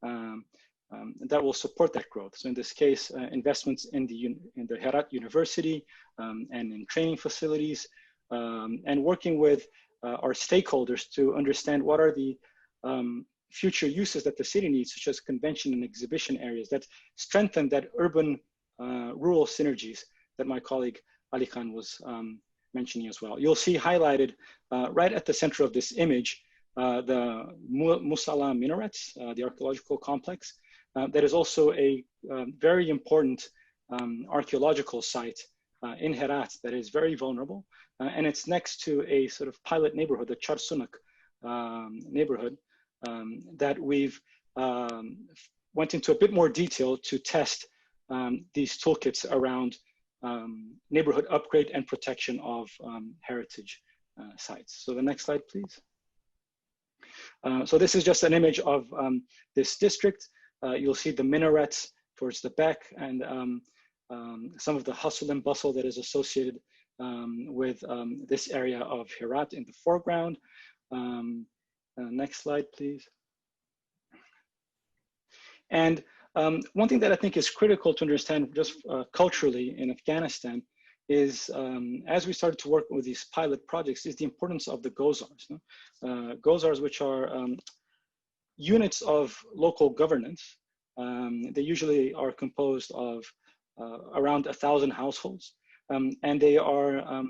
that will support that growth. So in this case, investments in the Herat University and in training facilities, and working with our stakeholders to understand what are the future uses that the city needs, such as convention and exhibition areas that strengthen that urban rural synergies that my colleague Alykhan was mentioning as well. You'll see highlighted right at the center of this image, the Musala minarets, the archaeological complex, that is also a very important archaeological site in Herat that is very vulnerable. And it's next to a sort of pilot neighborhood, the Charsunak neighborhood, that we've went into a bit more detail to test these toolkits around neighborhood upgrade and protection of heritage sites. So the next slide, please. So this is just an image of this district. You'll see the minarets towards the back and some of the hustle and bustle that is associated with this area of Herat in the foreground. Next slide, please. And one thing that I think is critical to understand just culturally in Afghanistan is, as we started to work with these pilot projects, is the importance of the gozars. Gozars, which are units of local governance. They usually are composed of around 1,000 households, and they are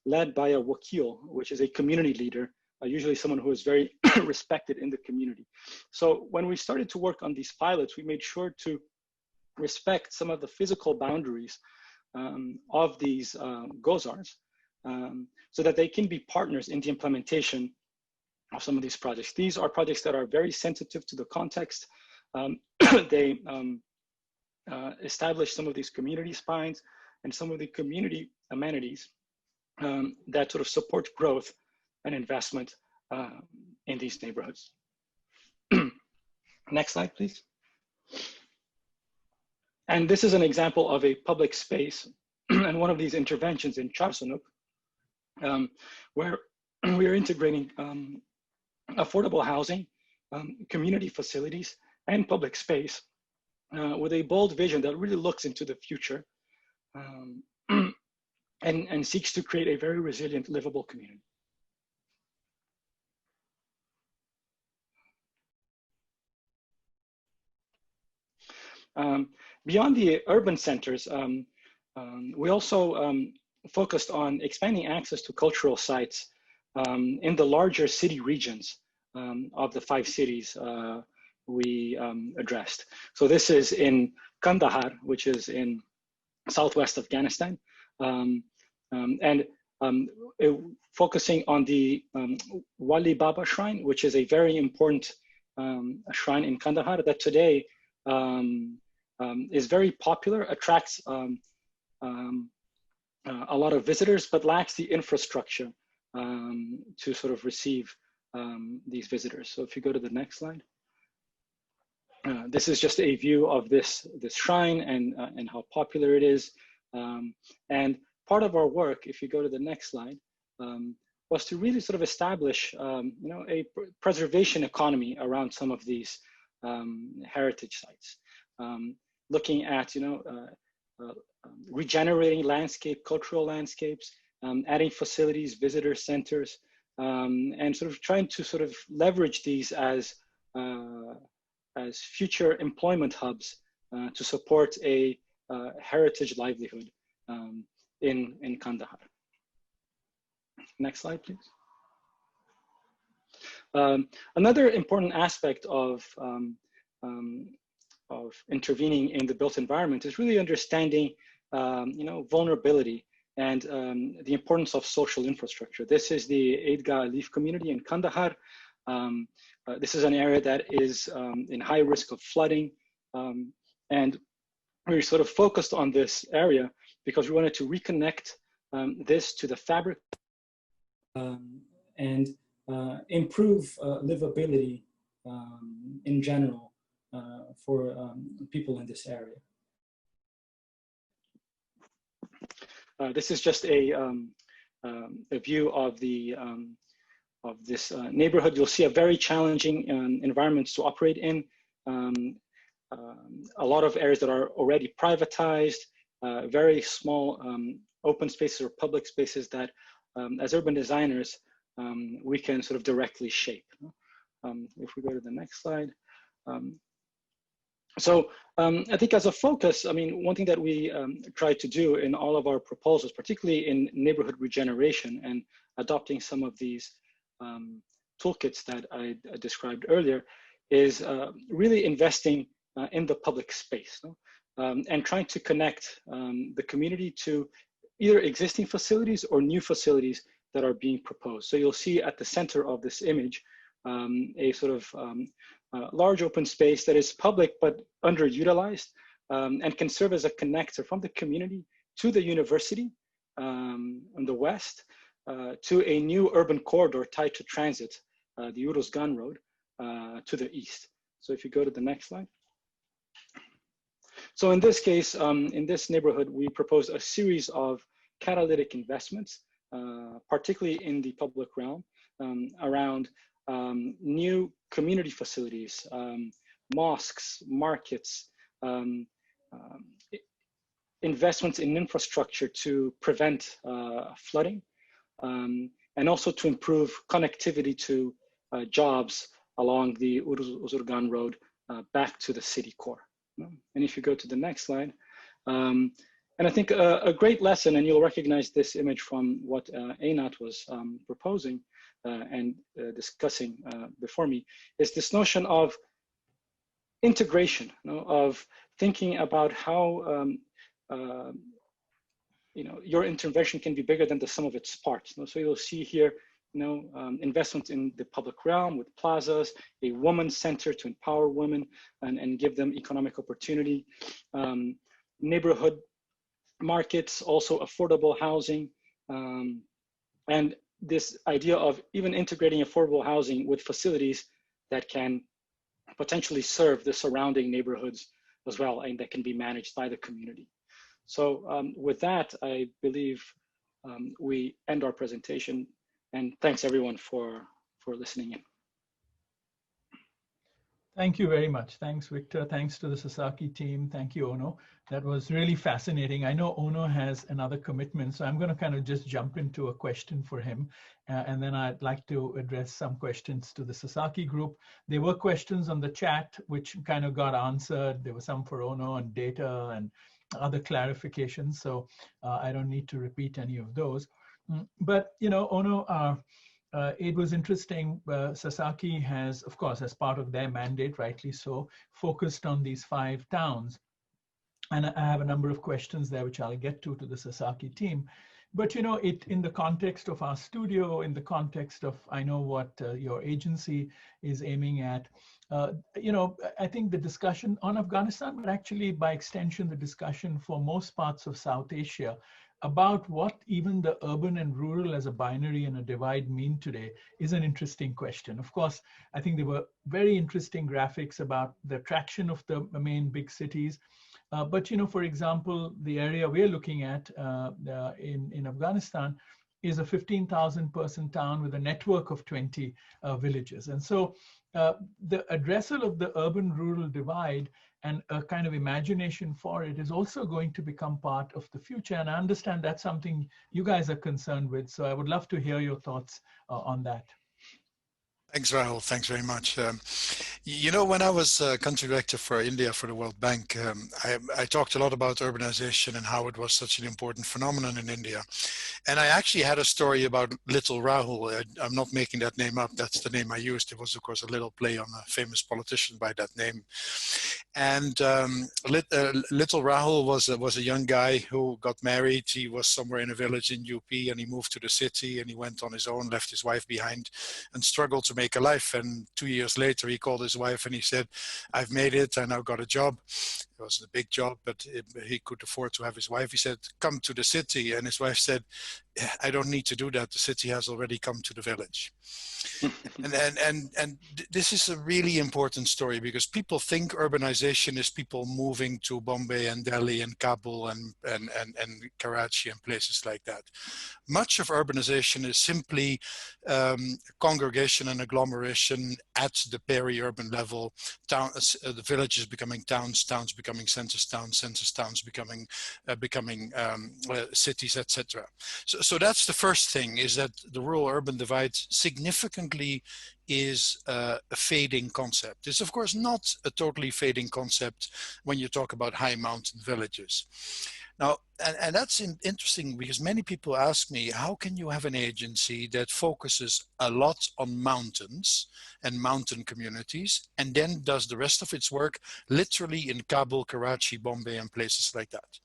led by a wakil, which is a community leader, usually someone who is very respected in the community. So when we started to work on these pilots, we made sure to respect some of the physical boundaries of these gozars, so that they can be partners in the implementation of some of these projects. These are projects that are very sensitive to the context. They establish some of these community spines and some of the community amenities that sort of support growth and investment in these neighborhoods. Next slide, please. And this is an example of a public space and one of these interventions in Charsunuk, where we are integrating affordable housing, community facilities, and public space with a bold vision that really looks into the future and seeks to create a very resilient, livable community. Beyond the urban centers, we also focused on expanding access to cultural sites in the larger city regions of the 5 cities we addressed. So this is in Kandahar, which is in southwest Afghanistan, and focusing on the Wali Baba shrine, which is a very important shrine in Kandahar that today is very popular, attracts a lot of visitors, but lacks the infrastructure to sort of receive these visitors. So if you go to the next slide. This is just a view of this shrine and how popular it is. And part of our work, if you go to the next slide, was to really sort of establish a preservation economy around some of these heritage sites. looking at, regenerating landscape, cultural landscapes, adding facilities, visitor centers, and sort of trying to sort of leverage these as future employment hubs to support a heritage livelihood in Kandahar. Next slide, please. Another important aspect of intervening in the built environment is really understanding, vulnerability and the importance of social infrastructure. This is the Eidgah Alif community in Kandahar. This is an area that is in high risk of flooding, and we sort of focused on this area because we wanted to reconnect this to the fabric and improve livability in general for people in this area. This is just a view of the this neighborhood. You'll see a very challenging environment to operate in. A lot of areas that are already privatized, very small open spaces or public spaces that, as urban designers, we can sort of directly shape. If we go to the next slide. I think as a focus, I mean, one thing that we try to do in all of our proposals, particularly in neighborhood regeneration and adopting some of these toolkits that I described earlier, is really investing in the public space, and trying to connect the community to either existing facilities or new facilities that are being proposed. So you'll see at the center of this image a sort of large open space that is public but underutilized, and can serve as a connector from the community to the university on the west, to a new urban corridor tied to transit, the Uruzgan Road, to the east. So if you go to the next slide. So in this case, in this neighborhood, we propose a series of catalytic investments, particularly in the public realm, around new community facilities, mosques, markets, investments in infrastructure to prevent flooding, and also to improve connectivity to jobs along the Uruzgan Road back to the city core. And if you go to the next slide, and I think a great lesson, and you'll recognize this image from what Einat was proposing and discussing before me, is this notion of integration, of thinking about how your intervention can be bigger than the sum of its parts. So you'll see here, investment in the public realm with plazas, a women's center to empower women and give them economic opportunity, neighborhood markets, also affordable housing, and this idea of even integrating affordable housing with facilities that can potentially serve the surrounding neighborhoods as well, and that can be managed by the community. So with that, I believe we end our presentation, and thanks everyone for listening in. Thank you very much. Thanks, Victor. Thanks to the Sasaki team. Thank you, Onno. That was really fascinating. I know Onno has another commitment, so I'm going to kind of just jump into a question for him. And then I'd like to address some questions to the Sasaki group. There were questions on the chat, which kind of got answered. There were some for Onno on data and other clarifications. So I don't need to repeat any of those. But, Onno, it was interesting. Sasaki has, of course, as part of their mandate, rightly so, focused on these 5 towns. And I have a number of questions there, which I'll get to the Sasaki team. But, in the context of our studio, in the context of, I know what your agency is aiming at, I think the discussion on Afghanistan, but actually by extension, the discussion for most parts of South Asia about what even the urban and rural as a binary and a divide mean today is an interesting question. Of course, I think there were very interesting graphics about the attraction of the main big cities. But, for example, the area we're looking at in Afghanistan is a 15,000 person town with a network of 20 villages. And so the addressal of the urban-rural divide and a kind of imagination for it is also going to become part of the future. And I understand that's something you guys are concerned with. So I would love to hear your thoughts on that. Thanks, Rahul. Thanks very much. You know, when I was country director for India for the World Bank, I talked a lot about urbanization and how it was such an important phenomenon in India. And I actually had a story about little Rahul. I'm not making that name up. That's the name I used. It was, of course, a little play on a famous politician by that name. And little Rahul was a young guy who got married. He was somewhere in a village in UP, and he moved to the city, and he went on his own, left his wife behind, and struggled to make a life. And 2 years later, he called his wife and he said, "I've made it. I now got a job." It wasn't a big job, but he could afford to have his wife. He said, "Come to the city." And his wife said, "I don't need to do that. The city has already come to the village." and this is a really important story, because people think urbanization is people moving to Bombay and Delhi and Kabul and Karachi and places like that. Much of urbanization is simply congregation and agglomeration at the peri-urban level. The villages becoming towns, towns becoming centers towns becoming cities, etc. So that's the first thing, is that the rural-urban divide significantly is a fading concept. It's of course not a totally fading concept when you talk about high mountain villages. Now, and that's interesting, because many people ask me, how can you have an agency that focuses a lot on mountains and mountain communities, and then does the rest of its work literally in Kabul, Karachi, Bombay, and places like that?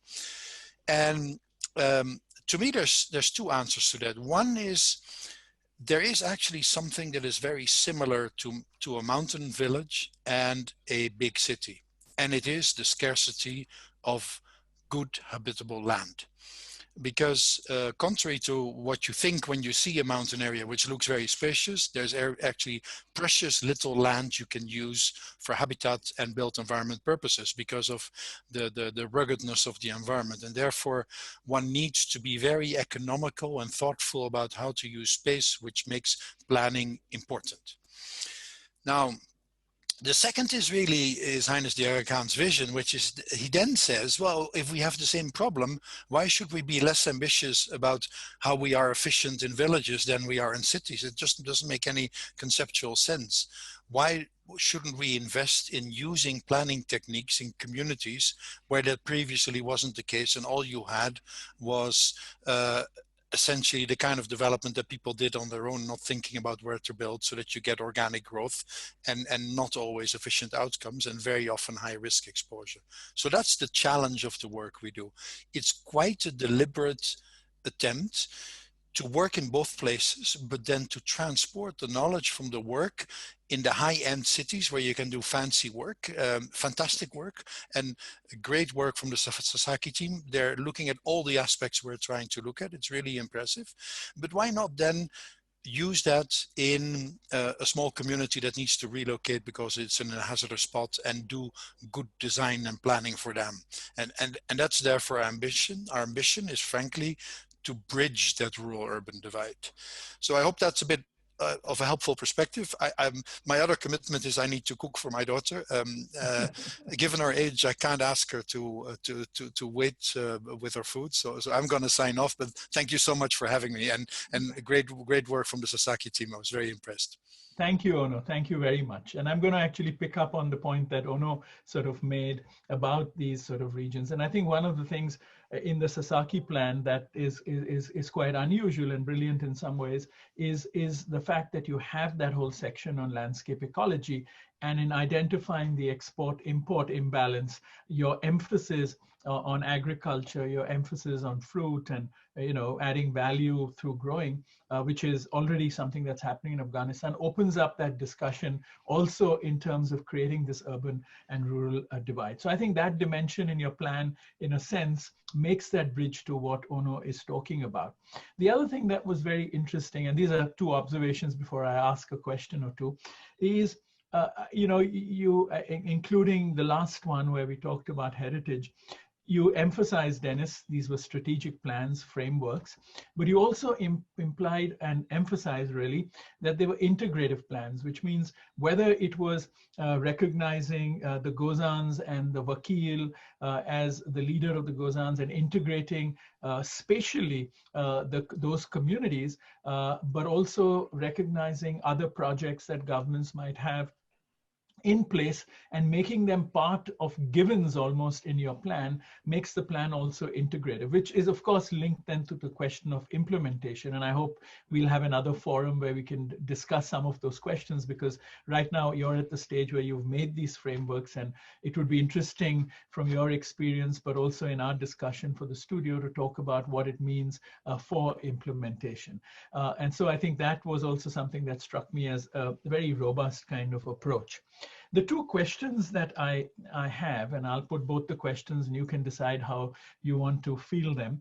And to me, there's two answers to that. One is, there is actually something that is very similar to a mountain village and a big city, and it is the scarcity of good habitable land. Because contrary to what you think when you see a mountain area, which looks very spacious, there's actually precious little land you can use for habitat and built environment purposes because of the ruggedness of the environment. And therefore, one needs to be very economical and thoughtful about how to use space, which makes planning important. Now, the second is really His Highness the Aga Khan's vision, which is, he then says, well, if we have the same problem, why should we be less ambitious about how we are efficient in villages than we are in cities? It just doesn't make any conceptual sense. Why shouldn't we invest in using planning techniques in communities where that previously wasn't the case, and all you had was essentially the kind of development that people did on their own, not thinking about where to build, so that you get organic growth and not always efficient outcomes, and very often high risk exposure. So that's the challenge of the work we do. It's quite a deliberate attempt to work in both places, but then to transport the knowledge from the work in the high-end cities where you can do fancy work, fantastic work, and great work from the Sasaki team. They're looking at all the aspects we're trying to look at. It's really impressive. But why not then use that in a small community that needs to relocate because it's in a hazardous spot, and do good design and planning for them? And that's therefore our ambition. Our ambition is frankly to bridge that rural-urban divide. So I hope that's a bit of a helpful perspective. My other commitment is I need to cook for my daughter. Given her age, I can't ask her to wait with her food. So I'm going to sign off. But thank you so much for having me, and great work from the Sasaki team. I was very impressed. Thank you, Onno. Thank you very much. And I'm going to actually pick up on the point that Onno sort of made about these sort of regions. And I think one of the things in the Sasaki plan that is quite unusual and brilliant in some ways is the fact that you have that whole section on landscape ecology, and in identifying the export-import imbalance, your emphasis on agriculture, your emphasis on fruit and adding value through growing, which is already something that's happening in Afghanistan, opens up that discussion also in terms of creating this urban and rural divide. So I think that dimension in your plan, in a sense, makes that bridge to what Onno is talking about. The other thing that was very interesting, and these are two observations before I ask a question or two, is including the last one where we talked about heritage, you emphasized, Dennis, these were strategic plans, frameworks, but you also implied and emphasized really that they were integrative plans, which means whether it was recognizing the Gozans and the Vakil as the leader of the Gozans and integrating spatially those communities, but also recognizing other projects that governments might have in place and making them part of givens almost in your plan makes the plan also integrative, which is of course linked then to the question of implementation. And I hope we'll have another forum where we can discuss some of those questions, because right now you're at the stage where you've made these frameworks, and it would be interesting from your experience, but also in our discussion for the studio, to talk about what it means for implementation. And so I think that was also something that struck me as a very robust kind of approach. The two questions that I have, and I'll put both the questions and you can decide how you want to field them.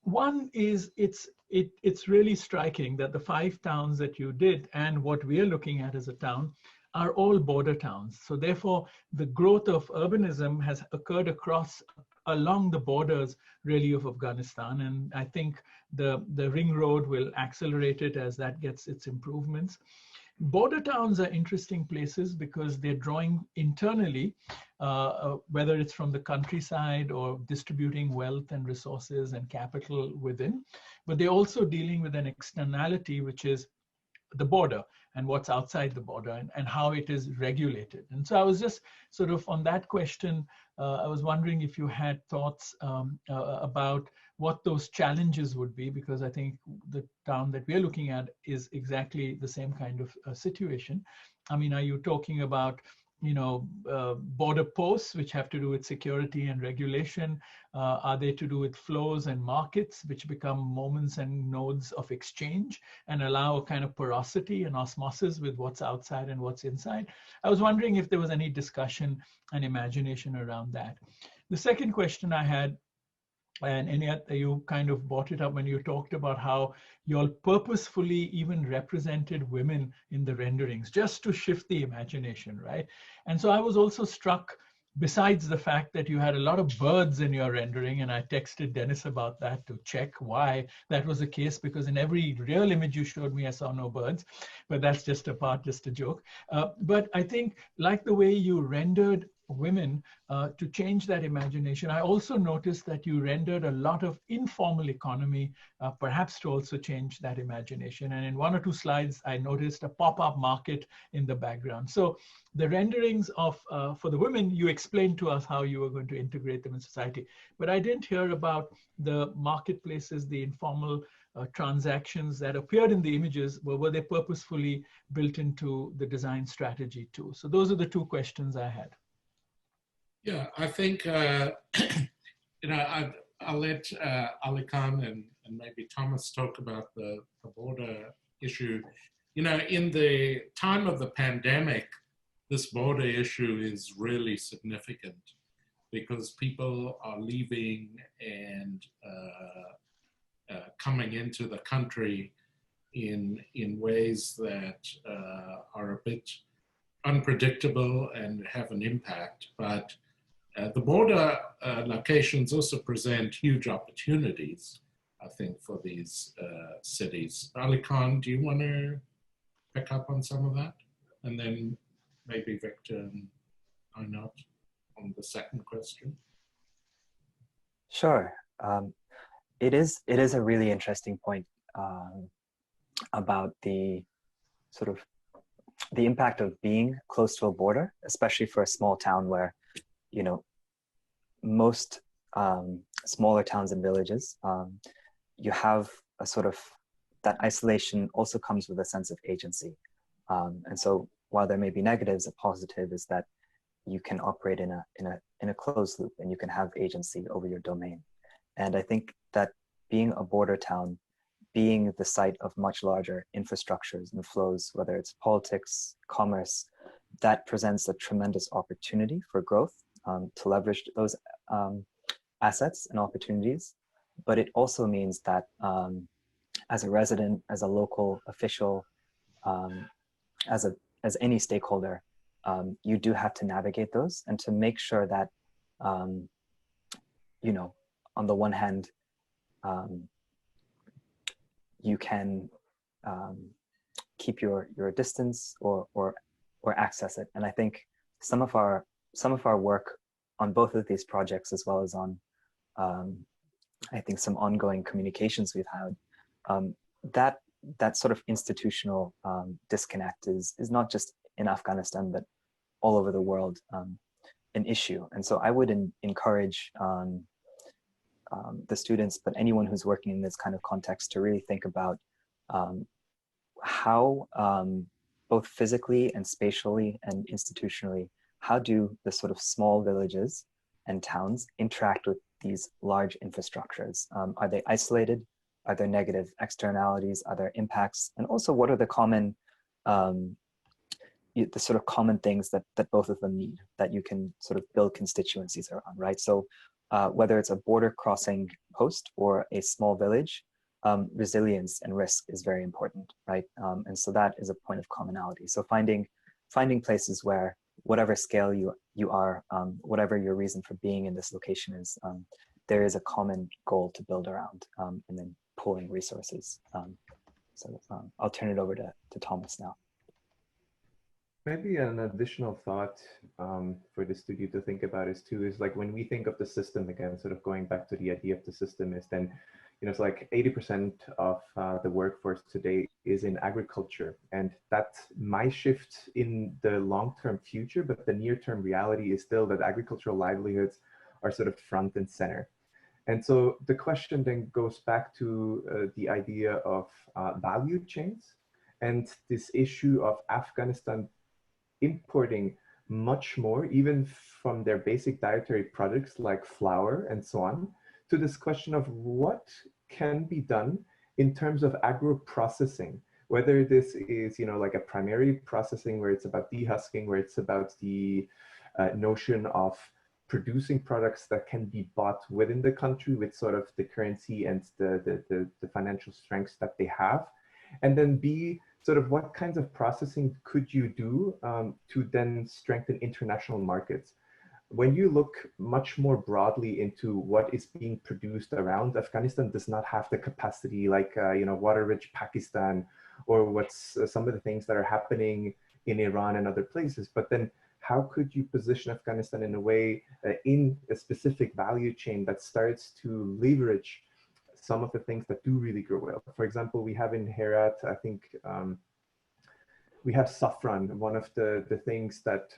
One is, it's really striking that the 5 towns that you did and what we are looking at as a town are all border towns. So therefore, the growth of urbanism has occurred along the borders really of Afghanistan. And I think the ring road will accelerate it as that gets its improvements. Border towns are interesting places because they're drawing internally, whether it's from the countryside or distributing wealth and resources and capital within, but they're also dealing with an externality, which is the border and what's outside the border and how it is regulated. And so I was just sort of on that question, I was wondering if you had thoughts about what those challenges would be, because I think the town that we're looking at is exactly the same kind of situation. I mean, are you talking about, you know, border posts which have to do with security and regulation? Are they to do with flows and markets which become moments and nodes of exchange and allow a kind of porosity and osmosis with what's outside and what's inside? I was wondering if there was any discussion and imagination around that. The second question I had, and Einat, you kind of brought it up when you talked about how you all purposefully even represented women in the renderings, just to shift the imagination, right? And so I was also struck, besides the fact that you had a lot of birds in your rendering, and I texted Dennis about that to check why that was the case, because in every real image you showed me, I saw no birds, but that's just a joke. But I think, like the way you rendered women to change that imagination, I also noticed that you rendered a lot of informal economy, perhaps to also change that imagination. And in 1 or 2 slides, I noticed a pop-up market in the background. So the renderings of, for the women, you explained to us how you were going to integrate them in society. But I didn't hear about the marketplaces, the informal transactions that appeared in the images. Were they purposefully built into the design strategy too? So those are the 2 questions I had. Yeah, I think, you know, I'll let Alykhan and maybe Thomas talk about the border issue. You know, in the time of the pandemic, this border issue is really significant because people are leaving and coming into the country in ways that are a bit unpredictable and have an impact. But the border locations also present huge opportunities, I think, for these cities. Alykhan, do you want to pick up on some of that? And then maybe Victor and Einat on the second question. Sure. It is a really interesting point about the sort of the impact of being close to a border, especially for a small town where, you know, most smaller towns and villages, you have a sort of, that isolation also comes with a sense of agency. And so while there may be negatives, a positive is that you can operate in a closed loop and you can have agency over your domain. And I think that being a border town, being the site of much larger infrastructures and flows, whether it's politics, commerce, that presents a tremendous opportunity for growth, to leverage those assets and opportunities. But it also means that as a resident, as a local official, as any stakeholder, you do have to navigate those and to make sure that you know, on the one hand, you can keep your distance or access it. And I think some of our work on both of these projects, as well as on I think some ongoing communications we've had, that sort of institutional disconnect is not just in Afghanistan, but all over the world, an issue. And so I would encourage the students, but anyone who's working in this kind of context, to really think about how both physically and spatially and institutionally, how do the sort of small villages and towns interact with these large infrastructures? Are they isolated? Are there negative externalities? Are there impacts? And also, what are the common, the sort of common things that both of them need, that you can sort of build constituencies around, right? So whether it's a border crossing post or a small village, resilience and risk is very important, right? And so that is a point of commonality. So finding places where, whatever scale you are, whatever your reason for being in this location is, there is a common goal to build around, and then pooling resources. So I'll turn it over to Thomas now. Maybe an additional thought for the studio to think about is like when we think of the system again, sort of going back to the idea of the system, is then, you know, it's like 80% of the workforce today is in agriculture, and that might shift in the long-term future, but the near-term reality is still that agricultural livelihoods are sort of front and center. And so the question then goes back to the idea of value chains and this issue of Afghanistan importing much more, even from their basic dietary products like flour and so on, to this question of what can be done in terms of agro-processing, whether this is, you know, like a primary processing where it's about dehusking, where it's about the notion of producing products that can be bought within the country with sort of the currency and the financial strengths that they have, and then B, sort of what kinds of processing could you do to then strengthen international markets? When you look much more broadly into what is being produced around, Afghanistan does not have the capacity like, you know, water-rich Pakistan, or what's some of the things that are happening in Iran and other places. But then how could you position Afghanistan in a way, in a specific value chain that starts to leverage some of the things that do really grow well? For example, we have in Herat, I think, we have saffron, one of the things that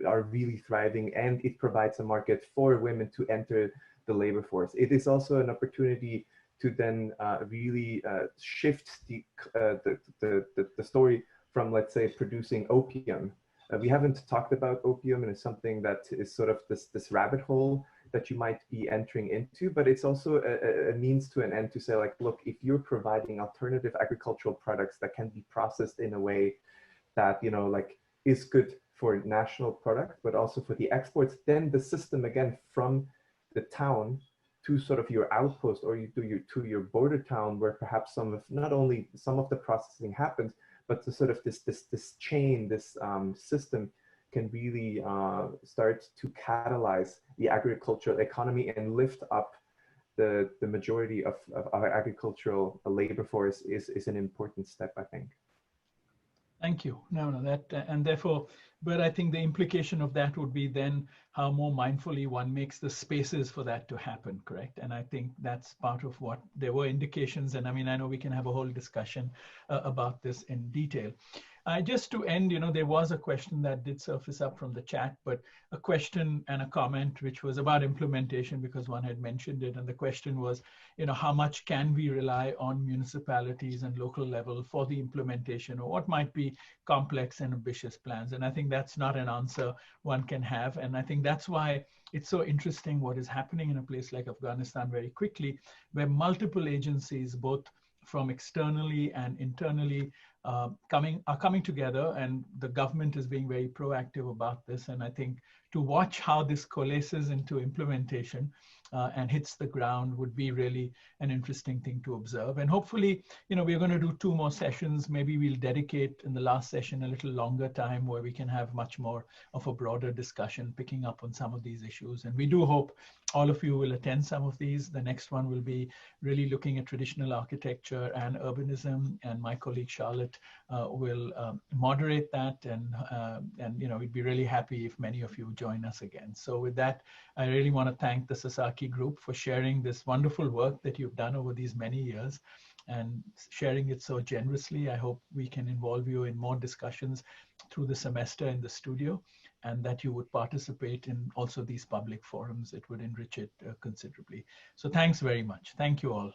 are really thriving, and it provides a market for women to enter the labor force. It is also an opportunity to then really shift the story from, let's say, producing opium. We haven't talked about opium, and it's something that is sort of this rabbit hole that you might be entering into, but it's also a means to an end to say, like, look, if you're providing alternative agricultural products that can be processed in a way that, you know, like is good for national product, but also for the exports, then the system, again, from the town to sort of your outpost, or to your border town, where perhaps not only some of the processing happens, but the sort of this chain, this system can really start to catalyze the agricultural economy and lift up the majority of our agricultural labor force is an important step, I think. Thank you. No, that, and therefore, but I think the implication of that would be then how more mindfully one makes the spaces for that to happen, correct? And I think that's part of what there were indications. And I mean, I know we can have a whole discussion about this in detail. Just to end, you know, there was a question that did surface up from the chat, but a question and a comment which was about implementation, because one had mentioned it. And the question was, you know, how much can we rely on municipalities and local level for the implementation, or what might be complex and ambitious plans? And I think that's not an answer one can have. And I think that's why it's so interesting what is happening in a place like Afghanistan very quickly, where multiple agencies, both from externally and internally, are coming together, and the government is being very proactive about this. And I think to watch how this coalesces into implementation and hits the ground would be really an interesting thing to observe. And hopefully, we're going to do 2 more sessions. Maybe we'll dedicate in the last session a little longer time where we can have much more of a broader discussion, picking up on some of these issues. And we do hope all of you will attend some of these. The next one will be really looking at traditional architecture and urbanism, and my colleague Charlotte will moderate that, and we'd be really happy if many of you join us again. So with that, I really want to thank the Sasaki group for sharing this wonderful work that you've done over these many years and sharing it so generously. I hope we can involve you in more discussions through the semester in the studio, and that you would participate in also these public forums. It would enrich it considerably. So thanks very much. Thank you all.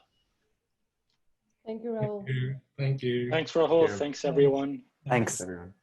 Thank you, Rahul. Thank you. Thanks, Rahul. Thanks, everyone. Thanks. Everyone.